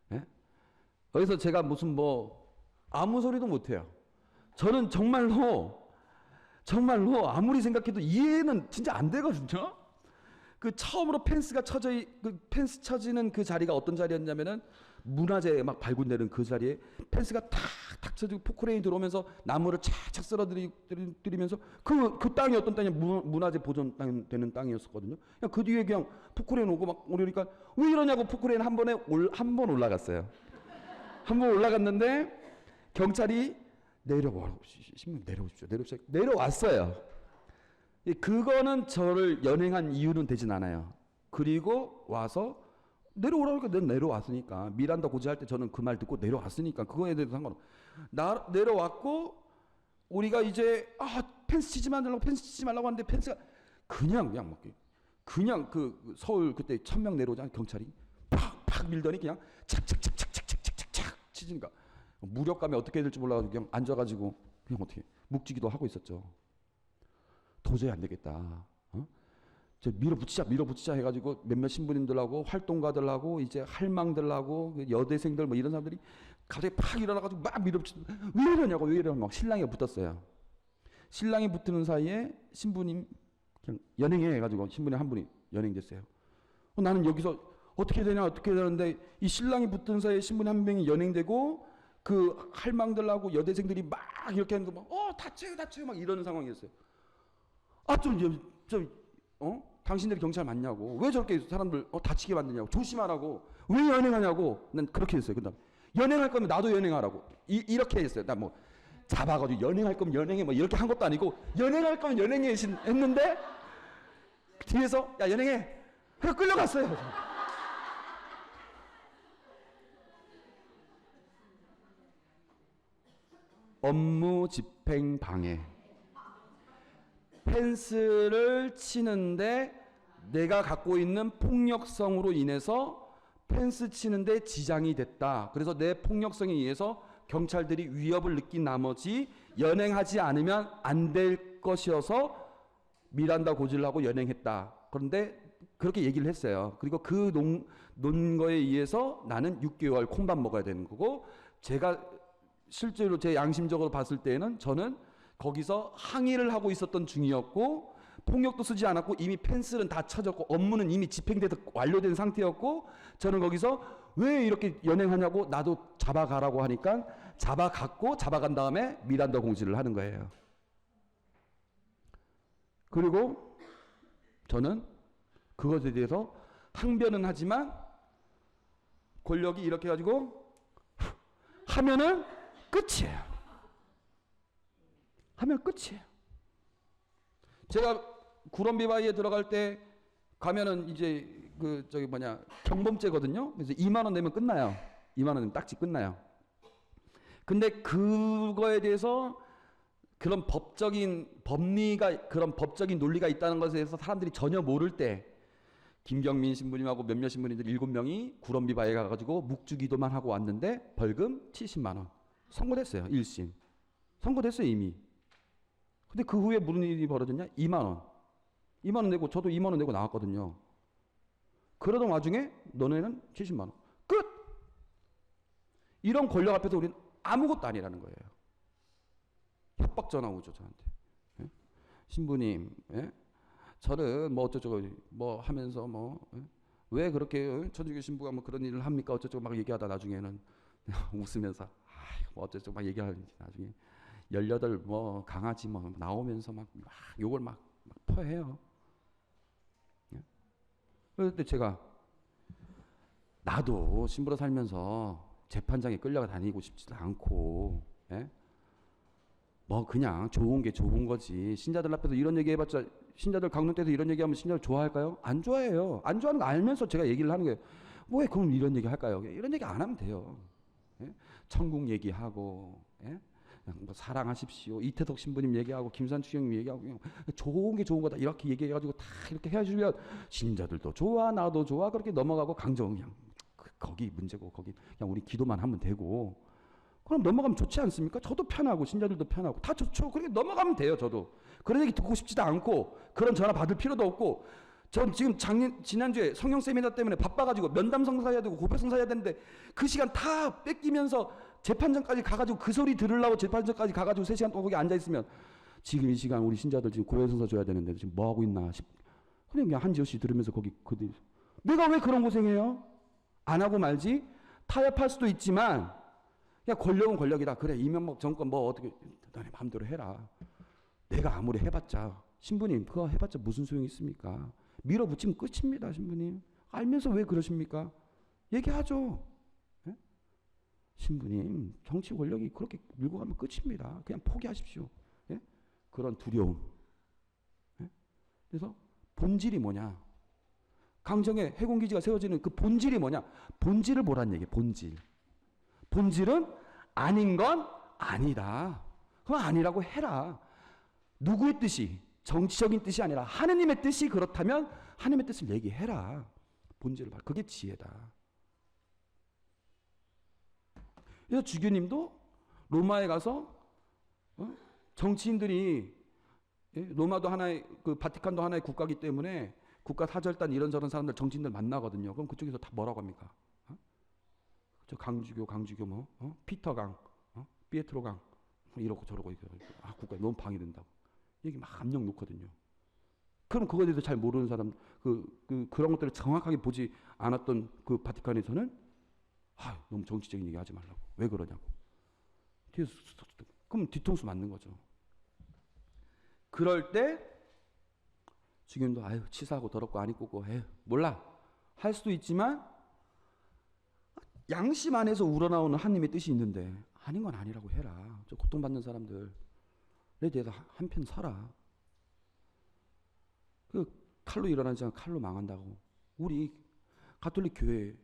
S1: 네? 여기서 제가 무슨 아무 소리도 못해요. 저는 정말로 아무리 생각해도 이해는 진짜 안 되거든요. 그 처음으로 펜스 쳐지는 그 자리가 어떤 자리였냐면은 문화재 막 발굴되는 그 자리에 펜스가 탁탁 쳐지고 포크레인이 들어오면서 나무를 착착 쓸어들이면서 그 땅이 어떤 땅이 문화재 보존 땅 되는 땅이었었거든요. 그냥 그 뒤에 그냥 포크레인 오고 막 오려니까 왜 이러냐고 포크레인 한 번 올라갔어요. 한 번 올라갔는데 경찰이 신문 내려오십시오. 내려왔어요. 그거는 저를 연행한 이유는 되진 않아요. 그리고 와서 내려오라니까 난 내려왔으니까 미란다 고지할 때 저는 그 말 듣고 내려왔으니까 그거에 대해서 상관없어. 내려왔고 우리가 이제 펜스 치지 말라고 하는데 펜스가 그냥 그 서울 그때 1000명 내려오자 경찰이 팍팍 밀더니 그냥 착착착착착착착착 치니까 무력감에 어떻게 해야 될지 몰라가지고 그냥 앉아가지고 그냥 어떻게 묵지기도 하고 있었죠. 도저히 안 되겠다. 저 밀어붙이자 해가지고 몇몇 신부님들하고 활동가들하고 이제 할망들하고 여대생들 뭐 이런 사람들이 갑자기 팍 일어나가지고 막 왜 이러냐고 막 신랑이 붙었어요. 신랑이 붙는 사이에 신부님 그냥 연행해 해가지고 신부님 한 분이 연행됐어요. 나는 여기서 어떻게 되는데 이 신랑이 붙은 사이에 신부님 한 명이 연행되고 그 할망들하고 여대생들이 막 이렇게 하면서 막 다쳐요 막 이러는 상황이었어요. 당신들이 경찰 맞냐고. 왜 저렇게 사람들 다치게 만드냐고. 조심하라고. 왜 연행하냐고. 난 그렇게 했어요. 그다음 연행할 거면 나도 연행하라고. 이렇게 했어요. 나 뭐 잡아가지고 연행할 거면 연행해 뭐 이렇게 한 것도 아니고 연행할 거면 연행해 했는데 뒤에서 야 연행해. 그래서 끌려갔어요. 업무 집행 방해. 펜스를 치는데 내가 갖고 있는 폭력성으로 인해서 펜스 치는데 지장이 됐다. 그래서 내 폭력성에 의해서 경찰들이 위협을 느낀 나머지 연행하지 않으면 안 될 것이어서 미란다 고지를 하고 연행했다. 그런데 그렇게 얘기를 했어요. 그리고 그 논거에 의해서 나는 6개월 콩밥 먹어야 되는 거고 제가 실제로 제 양심적으로 봤을 때에는 저는 거기서 항의를 하고 있었던 중이었고 폭력도 쓰지 않았고 이미 펜스는 다 쳐졌고 업무는 이미 집행돼서 완료된 상태였고 저는 거기서 왜 이렇게 연행하냐고 나도 잡아가라고 하니까 잡아간 다음에 미란다 공지를 하는 거예요. 그리고 저는 그것에 대해서 항변은 하지만 권력이 이렇게 가지고 하면은 끝이에요. 하면 끝이에요. 제가 구럼비바위에 들어갈 때 가면은 이제 경범죄거든요. 그래서 2만 원 내면 끝나요. 2만 원 내면 딱지 끝나요. 근데 그거에 대해서 그런 법적인 논리가 있다는 것에 대해서 사람들이 전혀 모를 때 김경민 신부님하고 몇몇 신부님들 7명이 구럼비바위에 가가지고 묵주기도만 하고 왔는데 벌금 70만 원 선고됐어요. 1심 선고됐어요 이미. 근데 그 후에 무슨 일이 벌어졌냐? 2만 원. 2만 원 내고 저도 2만 원 내고 나왔거든요. 그러던 와중에 너네는 70만 원. 끝. 이런 권력 앞에서 우리는 아무것도 아니라는 거예요. 협박 전화 오죠 저한테. 예? 신부님, 예? 저는 뭐 어쩌고 뭐 하면서 왜 그렇게 천주교 신부가 뭐 그런 일을 합니까? 어쩌고 막 얘기하다 나중에는 웃으면서 뭐 어쩌고 막 얘기하는지 나중에 18 뭐 강아지 뭐 나오면서 막 욕을 막 퍼해요. 예? 그런데 제가 나도 신부로 살면서 재판장에 끌려가 다니고 싶지도 않고, 예? 뭐 그냥 좋은 게 좋은 거지. 신자들 앞에서 이런 얘기 해봤자 신자들 강론 때도 이런 얘기하면 신자들 좋아할까요? 안 좋아해요. 안 좋아하는 거 알면서 제가 얘기를 하는 거예요. 왜 그럼 이런 얘기 할까요? 이런 얘기 안 하면 돼요. 예? 천국 얘기하고, 예? 뭐 사랑하십시오. 이태석 신부님 얘기하고 김산추 형님 얘기하고 그냥 좋은 게 좋은 거다 이렇게 얘기해가지고 다 이렇게 해주면 신자들도 좋아 나도 좋아 그렇게 넘어가고 강정 그냥 거기 문제고 거기 그냥 우리 기도만 하면 되고 그럼 넘어가면 좋지 않습니까? 저도 편하고 신자들도 편하고 다 좋죠. 그렇게 넘어가면 돼요. 저도 그런 얘기 듣고 싶지도 않고 그런 전화 받을 필요도 없고 전 지금 지난주에 성령 세미나 때문에 바빠가지고 면담 성사해야 되고 고백 성사해야 되는데 그 시간 다 뺏기면서 재판장까지 가가지고 그 소리 들으려고 재판장까지 가가지고 3시간 동안 거기 앉아있으면 지금 이 시간 우리 신자들 지금 고백 성사 줘야 되는데 지금 뭐 하고 있나 그냥 한지호 씨 들으면서 거기 내가 왜 그런 고생해요? 안 하고 말지. 타협할 수도 있지만 야 권력은 권력이다. 그래 이명박 정권 뭐 어떻게 너네 마음대로 해라. 내가 아무리 해봤자 신부님 그거 해봤자 무슨 소용이 있습니까? 밀어붙이면 끝입니다. 신부님 알면서 왜 그러십니까? 얘기하죠. 예? 신부님 정치 권력이 그렇게 밀고 가면 끝입니다. 그냥 포기하십시오. 예? 그런 두려움. 예? 그래서 본질이 뭐냐? 강정에 해군기지가 세워지는 그 본질이 뭐냐? 본질을 보란 얘기예요. 본질. 본질은 아닌 건 아니다. 그럼 아니라고 해라. 누구의 뜻이? 정치적인 뜻이 아니라 하느님의 뜻이 그렇다면 하느님의 뜻을 얘기해라. 본질을 봐. 그게 지혜다. 그래서 주교님도 로마에 가서 정치인들이 로마도 하나의 그 바티칸도 하나의 국가이기 때문에 국가 사절단 이런저런 사람들 정치인들 만나거든요. 그럼 그쪽에서 다 뭐라고 합니까? 저 강주교 뭐 피터강, 피에트로강 이러고 저러고 국가에 너무 방해된다고 얘기 막 압력 놓거든요. 그럼 그거에 대해서 잘 모르는 사람 그런 것들을 정확하게 보지 않았던 그 바티칸에서는 너무 정치적인 얘기 하지 말라고. 왜 그러냐고. 뒤에서 그럼 뒤통수 맞는 거죠. 그럴 때 주교님도 치사하고 더럽고 안 이쁘고 몰라 할 수도 있지만 양심 안에서 우러나오는 하나님의 뜻이 있는데 아닌 건 아니라고 해라. 저 고통받는 사람들에 대해서 한편 서라. 그 칼로 일어나지 않고 칼로 망한다고. 우리 가톨릭 교회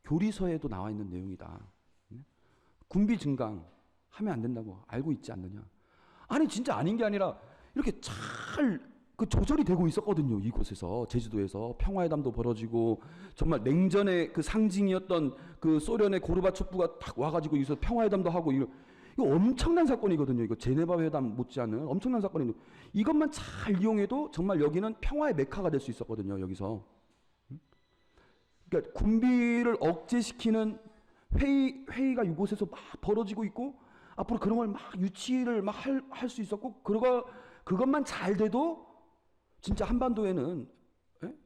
S1: 교리서에도 나와 있는 내용이다. 군비 증강 하면 안 된다고 알고 있지 않느냐. 아니 진짜 아닌 게 아니라 이렇게 잘 그 조절이 되고 있었거든요. 이곳에서 제주도에서 평화회담도 벌어지고 정말 냉전의 그 상징이었던 그 소련의 고르바초프가 딱 와가지고 여기서 평화회담도 하고 이거 엄청난 사건이거든요. 이거 제네바 회담 못지않은 엄청난 사건인데 이것만 잘 이용해도 정말 여기는 평화의 메카가 될 수 있었거든요. 여기서 그러니까 군비를 억제시키는 회의가 이곳에서 막 벌어지고 있고 앞으로 그런 걸 막 유치를 막 할 수 있었고 그것만 잘 돼도 진짜 한반도에는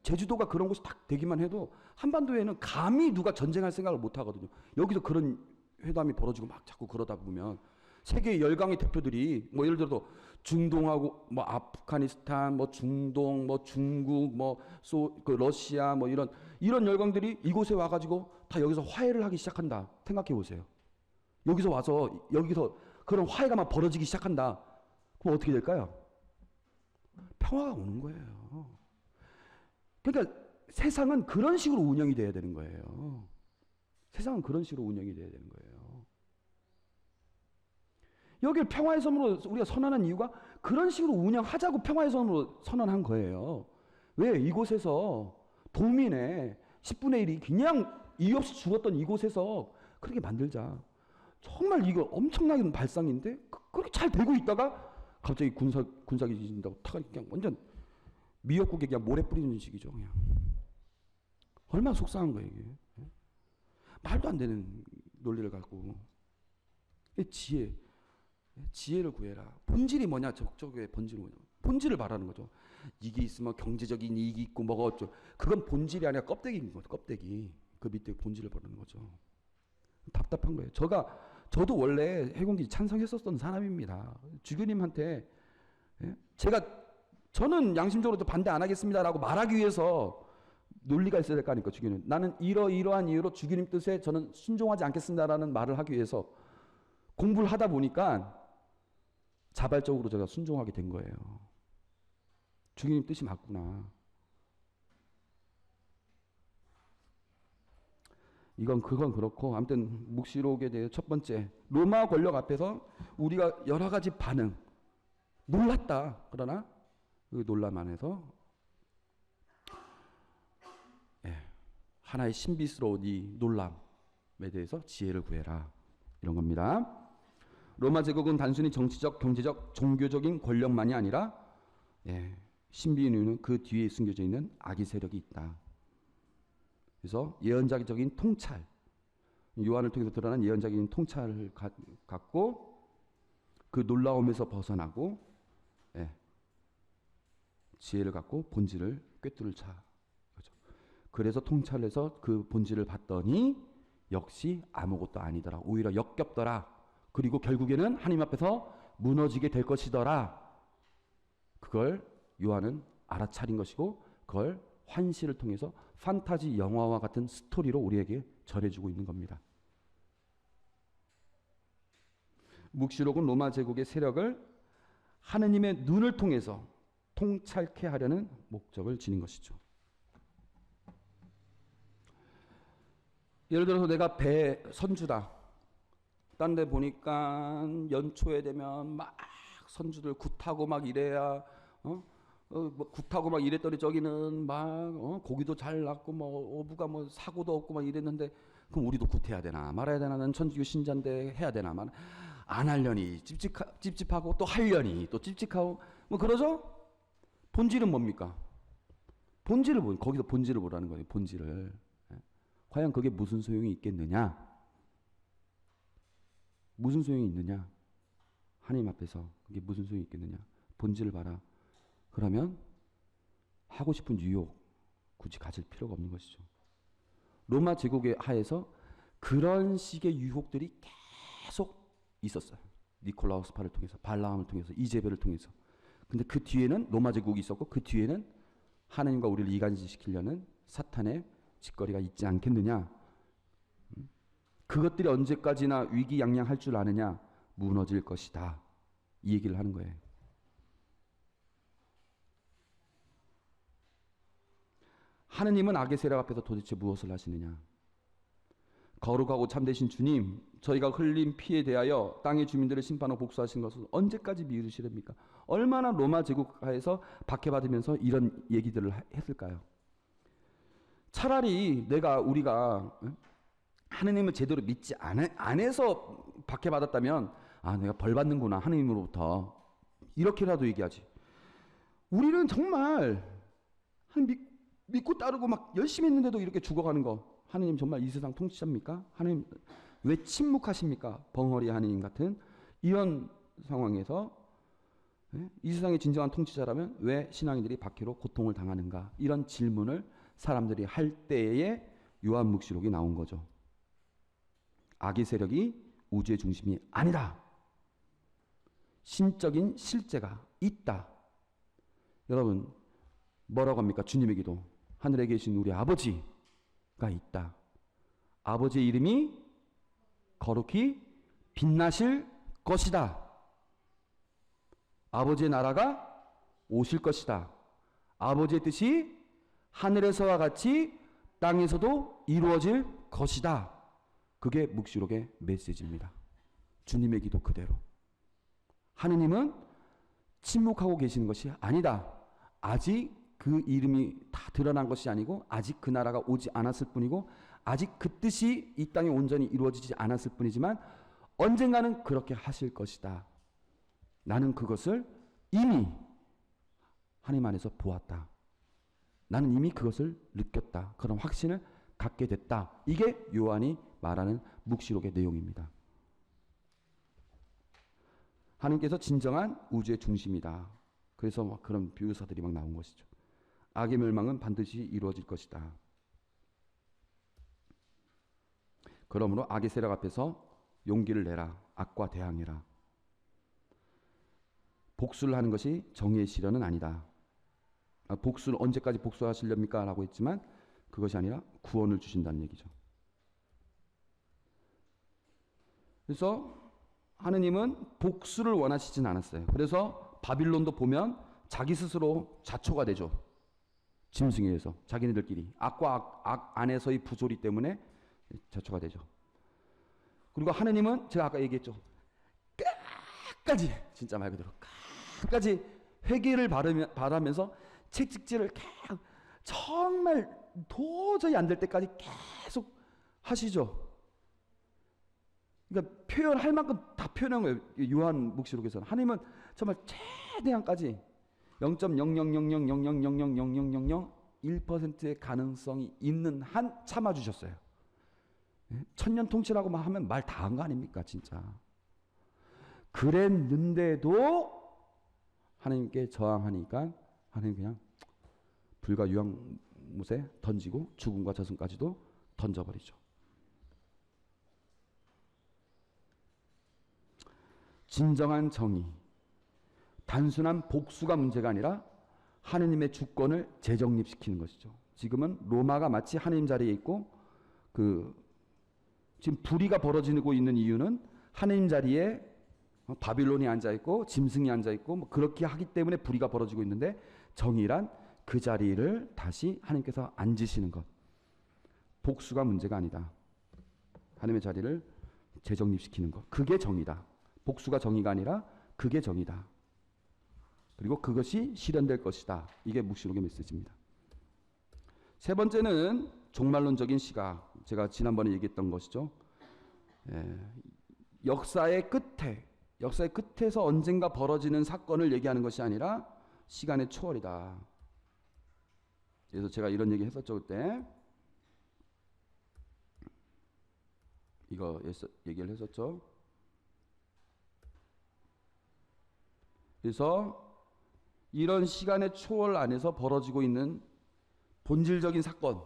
S1: 제주도가 그런 곳이 딱 되기만 해도 한반도에는 감히 누가 전쟁할 생각을 못 하거든요. 여기서 그런 회담이 벌어지고 막 자꾸 그러다 보면 세계 열강의 대표들이 뭐 예를 들어서 중동하고 뭐 아프가니스탄 뭐 중동 뭐 중국 그 러시아 뭐 이런 열강들이 이곳에 와가지고 다 여기서 화해를 하기 시작한다. 생각해 보세요. 여기서 그런 화해가 막 벌어지기 시작한다. 그럼 어떻게 될까요? 평화가 오는 거예요. 그러니까 세상은 그런 식으로 운영이 돼야 되는 거예요. 세상은 그런 식으로 운영이 돼야 되는 거예요. 여기를 평화의 섬으로 우리가 선언한 이유가 그런 식으로 운영하자고 평화의 섬으로 선언한 거예요. 왜? 이곳에서 도민의 10분의 1이 그냥 이유 없이 죽었던 이곳에서 그렇게 만들자. 정말 이거 엄청나게 발상인데 그렇게 잘 되고 있다가 갑자기 군사기 지진다고 그냥 완전 미역국에 그냥 모래 뿌리는 식이죠. 그냥. 얼마나 속상한 거예요 이게. 말도 안 되는 논리를 갖고. 지혜를 구해라. 본질이 뭐냐? 적적의 본질이 뭐냐? 본질을 말하는 거죠. 이게 있으면 경제적인 이익이 있고 뭐가 어쩌고. 그건 본질이 아니라 껍데기인 거죠. 껍데기. 그 밑에 본질을 말하는 거죠. 답답한 거예요. 저도 원래 해군기지 찬성했었던 사람입니다. 주교님한테 저는 양심적으로 반대 안 하겠습니다라고 말하기 위해서 논리가 있어야 될 거 아닙니까? 주교님. 나는 이러한 이유로 주교님 뜻에 저는 순종하지 않겠습니다라는 말을 하기 위해서 공부를 하다 보니까 자발적으로 제가 순종하게 된 거예요. 주교님 뜻이 맞구나. 그건 그렇고 아무튼 묵시록에 대해 첫 번째 로마 권력 앞에서 우리가 여러 가지 반응 놀랐다. 그러나 그 놀람 안에서 하나의 신비스러운 이 놀람에 대해서 지혜를 구해라. 이런 겁니다. 로마 제국은 단순히 정치적, 경제적, 종교적인 권력만이 아니라 신비의 이유는 그 뒤에 숨겨져 있는 악의 세력이 있다. 그래서 예언자적인 통찰, 요한을 통해서 드러난 예언자적인 통찰을 갖고 그 놀라움에서 벗어나고 지혜를 갖고 본질을 꿰뚫을 차. 그래서 통찰해서 그 본질을 봤더니 역시 아무것도 아니더라. 오히려 역겹더라. 그리고 결국에는 하나님 앞에서 무너지게 될 것이더라. 그걸 요한은 알아차린 것이고 그걸 환시를 통해서 판타지 영화와 같은 스토리로 우리에게 전해주고 있는 겁니다. 묵시록은 로마 제국의 세력을 하느님의 눈을 통해서 통찰케 하려는 목적을 지닌 것이죠. 예를 들어서 내가 배 선주다. 딴 데 보니까 연초에 되면 막 선주들 굿하고 막 이래야 뭐 굿하고 막 이랬더니 저기는 막 고기도 잘 났고 뭐 어부가 뭐 사고도 없고 막 이랬는데 그럼 우리도 굿해야 되나 말아야 되나? 난 천주교 신자인데 해야 되나 말 안 하려니 찝찝하고 또 하려니 또 찝찝하고 뭐 그러죠? 본질은 뭡니까? 본질을 거기서 본질을 보라는 거예요. 본질을. 과연 그게 무슨 소용이 있겠느냐? 무슨 소용이 있느냐? 하나님 앞에서 그게 무슨 소용이 있겠느냐? 본질을 봐라. 그러면 하고 싶은 유혹 굳이 가질 필요가 없는 것이죠. 로마 제국의 하에서 그런 식의 유혹들이 계속 있었어요. 니콜라우스파를 통해서, 발라함을 통해서, 이제벨을 통해서. 근데 그 뒤에는 로마 제국이 있었고 그 뒤에는 하나님과 우리를 이간시키려는 사탄의 짓거리가 있지 않겠느냐? 그것들이 언제까지나 위기양양할 줄 아느냐? 무너질 것이다. 이 얘기를 하는 거예요. 하느님은 악의 세력 앞에서 도대체 무엇을 하시느냐? 거룩하고 참되신 주님, 저희가 흘린 피에 대하여 땅의 주민들을 심판하고 복수하신 것을 언제까지 미루시렵니까? 얼마나 로마 제국하에서 박해받으면서 이런 얘기들을 했을까요? 차라리 우리가 하느님을 제대로 믿지 않아서 박해받았다면 내가 벌 받는구나 하느님으로부터 이렇게라도 얘기하지. 우리는 정말 믿고 따르고 막 열심히 했는데도 이렇게 죽어가는 거, 하느님 정말 이 세상 통치자입니까? 하느님 왜 침묵하십니까? 벙어리 하느님 같은 이런 상황에서 이 세상의 진정한 통치자라면 왜 신앙인들이 박해로 고통을 당하는가? 이런 질문을 사람들이 할 때에 요한묵시록이 나온 거죠. 악의 세력이 우주의 중심이 아니다. 신적인 실제가 있다. 여러분 뭐라고 합니까? 주님의 기도. 하늘에 계신 우리 아버지가 있다. 아버지의 이름이 거룩히 빛나실 것이다. 아버지의 나라가 오실 것이다. 아버지의 뜻이 하늘에서와 같이 땅에서도 이루어질 것이다. 그게 묵시록의 메시지입니다. 주님의 기도 그대로. 하느님은 침묵하고 계시는 것이 아니다. 아직 그 이름이 다 드러난 것이 아니고 아직 그 나라가 오지 않았을 뿐이고 아직 그 뜻이 이 땅에 온전히 이루어지지 않았을 뿐이지만 언젠가는 그렇게 하실 것이다. 나는 그것을 이미 하나님 안에서 보았다. 나는 이미 그것을 느꼈다. 그런 확신을 갖게 됐다. 이게 요한이 말하는 묵시록의 내용입니다. 하나님께서 진정한 우주의 중심이다. 그래서 막 그런 비유사들이 막 나온 것이죠. 악의 멸망은 반드시 이루어질 것이다. 그러므로 악의 세력 앞에서 용기를 내라. 악과 대항해라. 복수를 하는 것이 정의의 실현은 아니다. 복수를 언제까지 복수하시렵니까? 라고 했지만 그것이 아니라 구원을 주신다는 얘기죠. 그래서 하느님은 복수를 원하시진 않았어요. 그래서 바빌론도 보면 자기 스스로 자초가 되죠. 짐승에 의해서 자기네들끼리 악과 악 안에서의 부조리 때문에 자초가 되죠. 그리고 하느님은 제가 아까 얘기했죠. 끝까지 진짜 말 그대로 끝까지 회개를 바라면서 채찍질을 계속 정말 도저히 안 될 때까지 계속 하시죠. 그러니까 표현할 만큼 다 표현한 거예요. 요한 묵시록에서는 하나님은 정말 최대한까지 0.00000000001%의 가능성이 있는 한 참아주셨어요. 천년 통치라고 하면 말 다 한 거 아닙니까 진짜. 그랬는데도 하나님께 저항하니까 하나님 그냥 불과 유황못에 던지고 죽음과 저승까지도 던져버리죠. 진정한 정의, 단순한 복수가 문제가 아니라 하느님의 주권을 재정립시키는 것이죠. 지금은 로마가 마치 하느님 자리에 있고 지금 불의가 벌어지고 있는 이유는 하느님 자리에 바빌론이 앉아 있고 짐승이 앉아 있고 뭐 그렇게 하기 때문에 불의가 벌어지고 있는데, 정의란 그 자리를 다시 하나님께서 앉으시는 것. 복수가 문제가 아니다. 하나님의 자리를 재정립시키는 것. 그게 정의다. 복수가 정의가 아니라 그게 정의다. 그리고 그것이 실현될 것이다. 이게 묵시록의 메시지입니다. 세 번째는 종말론적인 시각. 제가 지난번에 얘기했던 것이죠. 역사의 끝에서 언젠가 벌어지는 사건을 얘기하는 것이 아니라 시간의 초월이다. 그래서 제가 이런 얘기 했었죠. 그때 이거 얘기를 했었죠. 그래서 이런 시간의 초월 안에서 벌어지고 있는 본질적인 사건,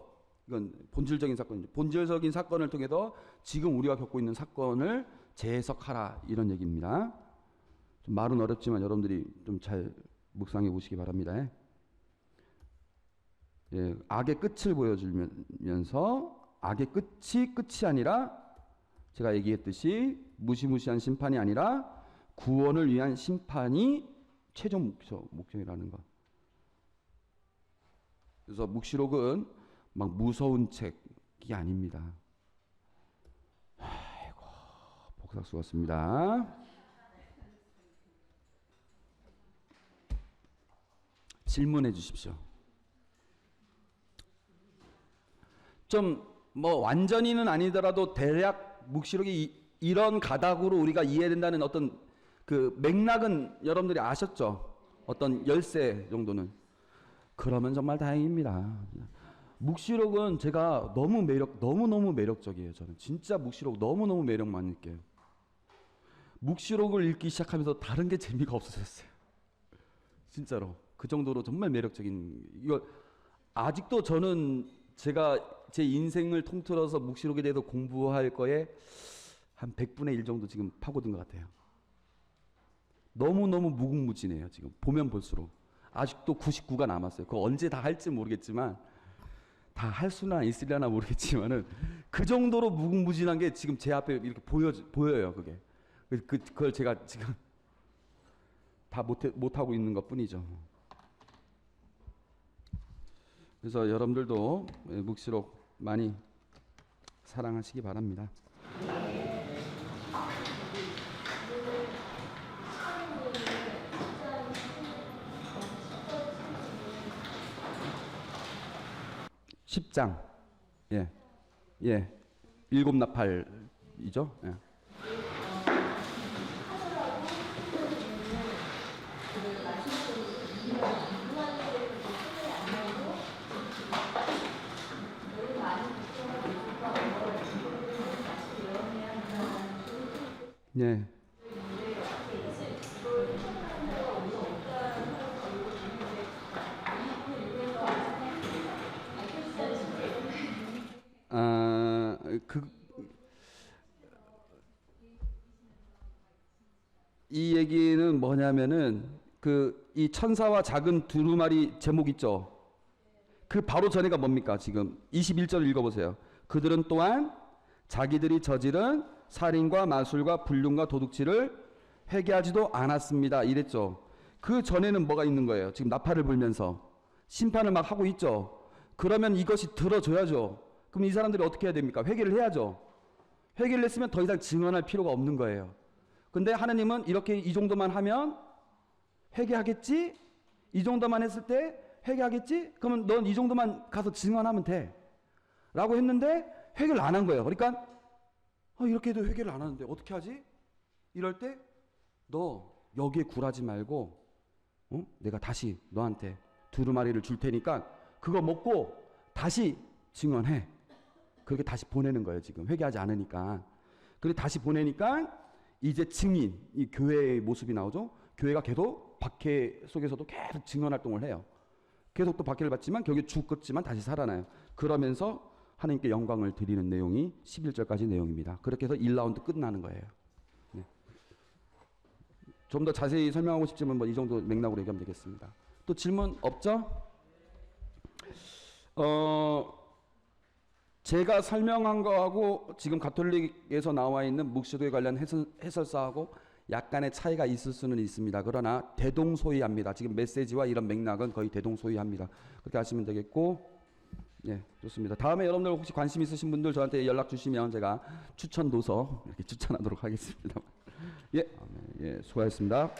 S1: 이건 본질적인 사건이죠. 본질적인 사건을 통해서 지금 우리가 겪고 있는 사건을 재해석하라, 이런 얘기입니다. 좀 말은 어렵지만 여러분들이 좀 잘 묵상해 보시기 바랍니다. 악의 끝을 보여주면서 악의 끝이 아니라 제가 얘기했듯이 무시무시한 심판이 아니라 구원을 위한 심판이 최종 목적이라는 것. 그래서 묵시록은 막 무서운 책이 아닙니다. 아이고, 복사 수고하셨습니다. 질문해 주십시오. 좀 뭐 완전히는 아니더라도 대략 묵시록이 이런 가닥으로 우리가 이해된다는 어떤 그 맥락은 여러분들이 아셨죠? 어떤 열쇠 정도는. 그러면 정말 다행입니다. 묵시록은 제가 너무너무 매력적이에요. 저는 진짜 묵시록 너무너무 매력만 느껴요. 묵시록을 읽기 시작하면서 다른 게 재미가 없어졌어요. 진짜로. 그 정도로 정말 매력적인, 이거 아직도 저는 제가 제 인생을 통틀어서 묵시록에 대해서 공부할 거에 한 100분의 1 정도 지금 파고든 것 같아요. 너무너무 무궁무진해요. 지금 보면 볼수록. 아직도 99가 남았어요. 그거 언제 다 할지 모르겠지만, 다 할 수나 있으려나 모르겠지만은 그 정도로 무궁무진한 게 지금 제 앞에 이렇게 보여요. 그걸 제가 지금 다 못하고 있는 것 뿐이죠. 그래서 여러분들도 묵시록 많이 사랑하시기 바랍니다. 10장. 일곱 나팔이죠. 이 얘기는 뭐냐면은 이 천사와 작은 두루마리 제목 있죠. 그 바로 전에가 뭡니까? 지금 21절 읽어보세요. 그들은 또한 자기들이 저지른 살인과 마술과 불륜과 도둑질을 회개하지도 않았습니다. 이랬죠. 그 전에는 뭐가 있는 거예요? 지금 나팔을 불면서 심판을 막 하고 있죠. 그러면 이것이 들어줘야죠. 그럼 이 사람들이 어떻게 해야 됩니까? 회개를 해야죠. 회개를 했으면 더 이상 증언할 필요가 없는 거예요. 근데 하나님은 이렇게 이 정도만 하면 회개하겠지? 이 정도만 했을 때 회개하겠지? 그러면 넌 이 정도만 가서 증언하면 돼. 라고 했는데 회개를 안 한 거예요. 그러니까 이렇게 해도 회개를 안 하는데 어떻게 하지? 이럴 때 너 여기에 굴하지 말고 내가 다시 너한테 두루마리를 줄 테니까 그거 먹고 다시 증언해. 그렇게 다시 보내는 거예요. 지금 회개하지 않으니까. 그리고 다시 보내니까 이제 증인, 이 교회의 모습이 나오죠. 교회가 계속 박해 속에서도 계속 증언 활동을 해요. 계속 또 박해를 받지만 결국에 죽었지만 다시 살아나요. 그러면서 하나님께 영광을 드리는 내용이 11절까지 내용입니다. 그렇게 해서 1라운드 끝나는 거예요. 좀 더 자세히 설명하고 싶지만 뭐 이 정도 맥락으로 얘기하면 되겠습니다. 또 질문 없죠? 제가 설명한 거하고 지금 가톨릭에서 나와 있는 묵시도에 관련 해설사하고 약간의 차이가 있을 수는 있습니다. 그러나 대동소이합니다. 지금 메시지와 이런 맥락은 거의 대동소이합니다. 그렇게 하시면 되겠고, 예, 좋습니다. 다음에 여러분들 혹시 관심 있으신 분들 저한테 연락 주시면 제가 추천 도서 이렇게 추천하도록 하겠습니다. 예, 예, 수고하셨습니다.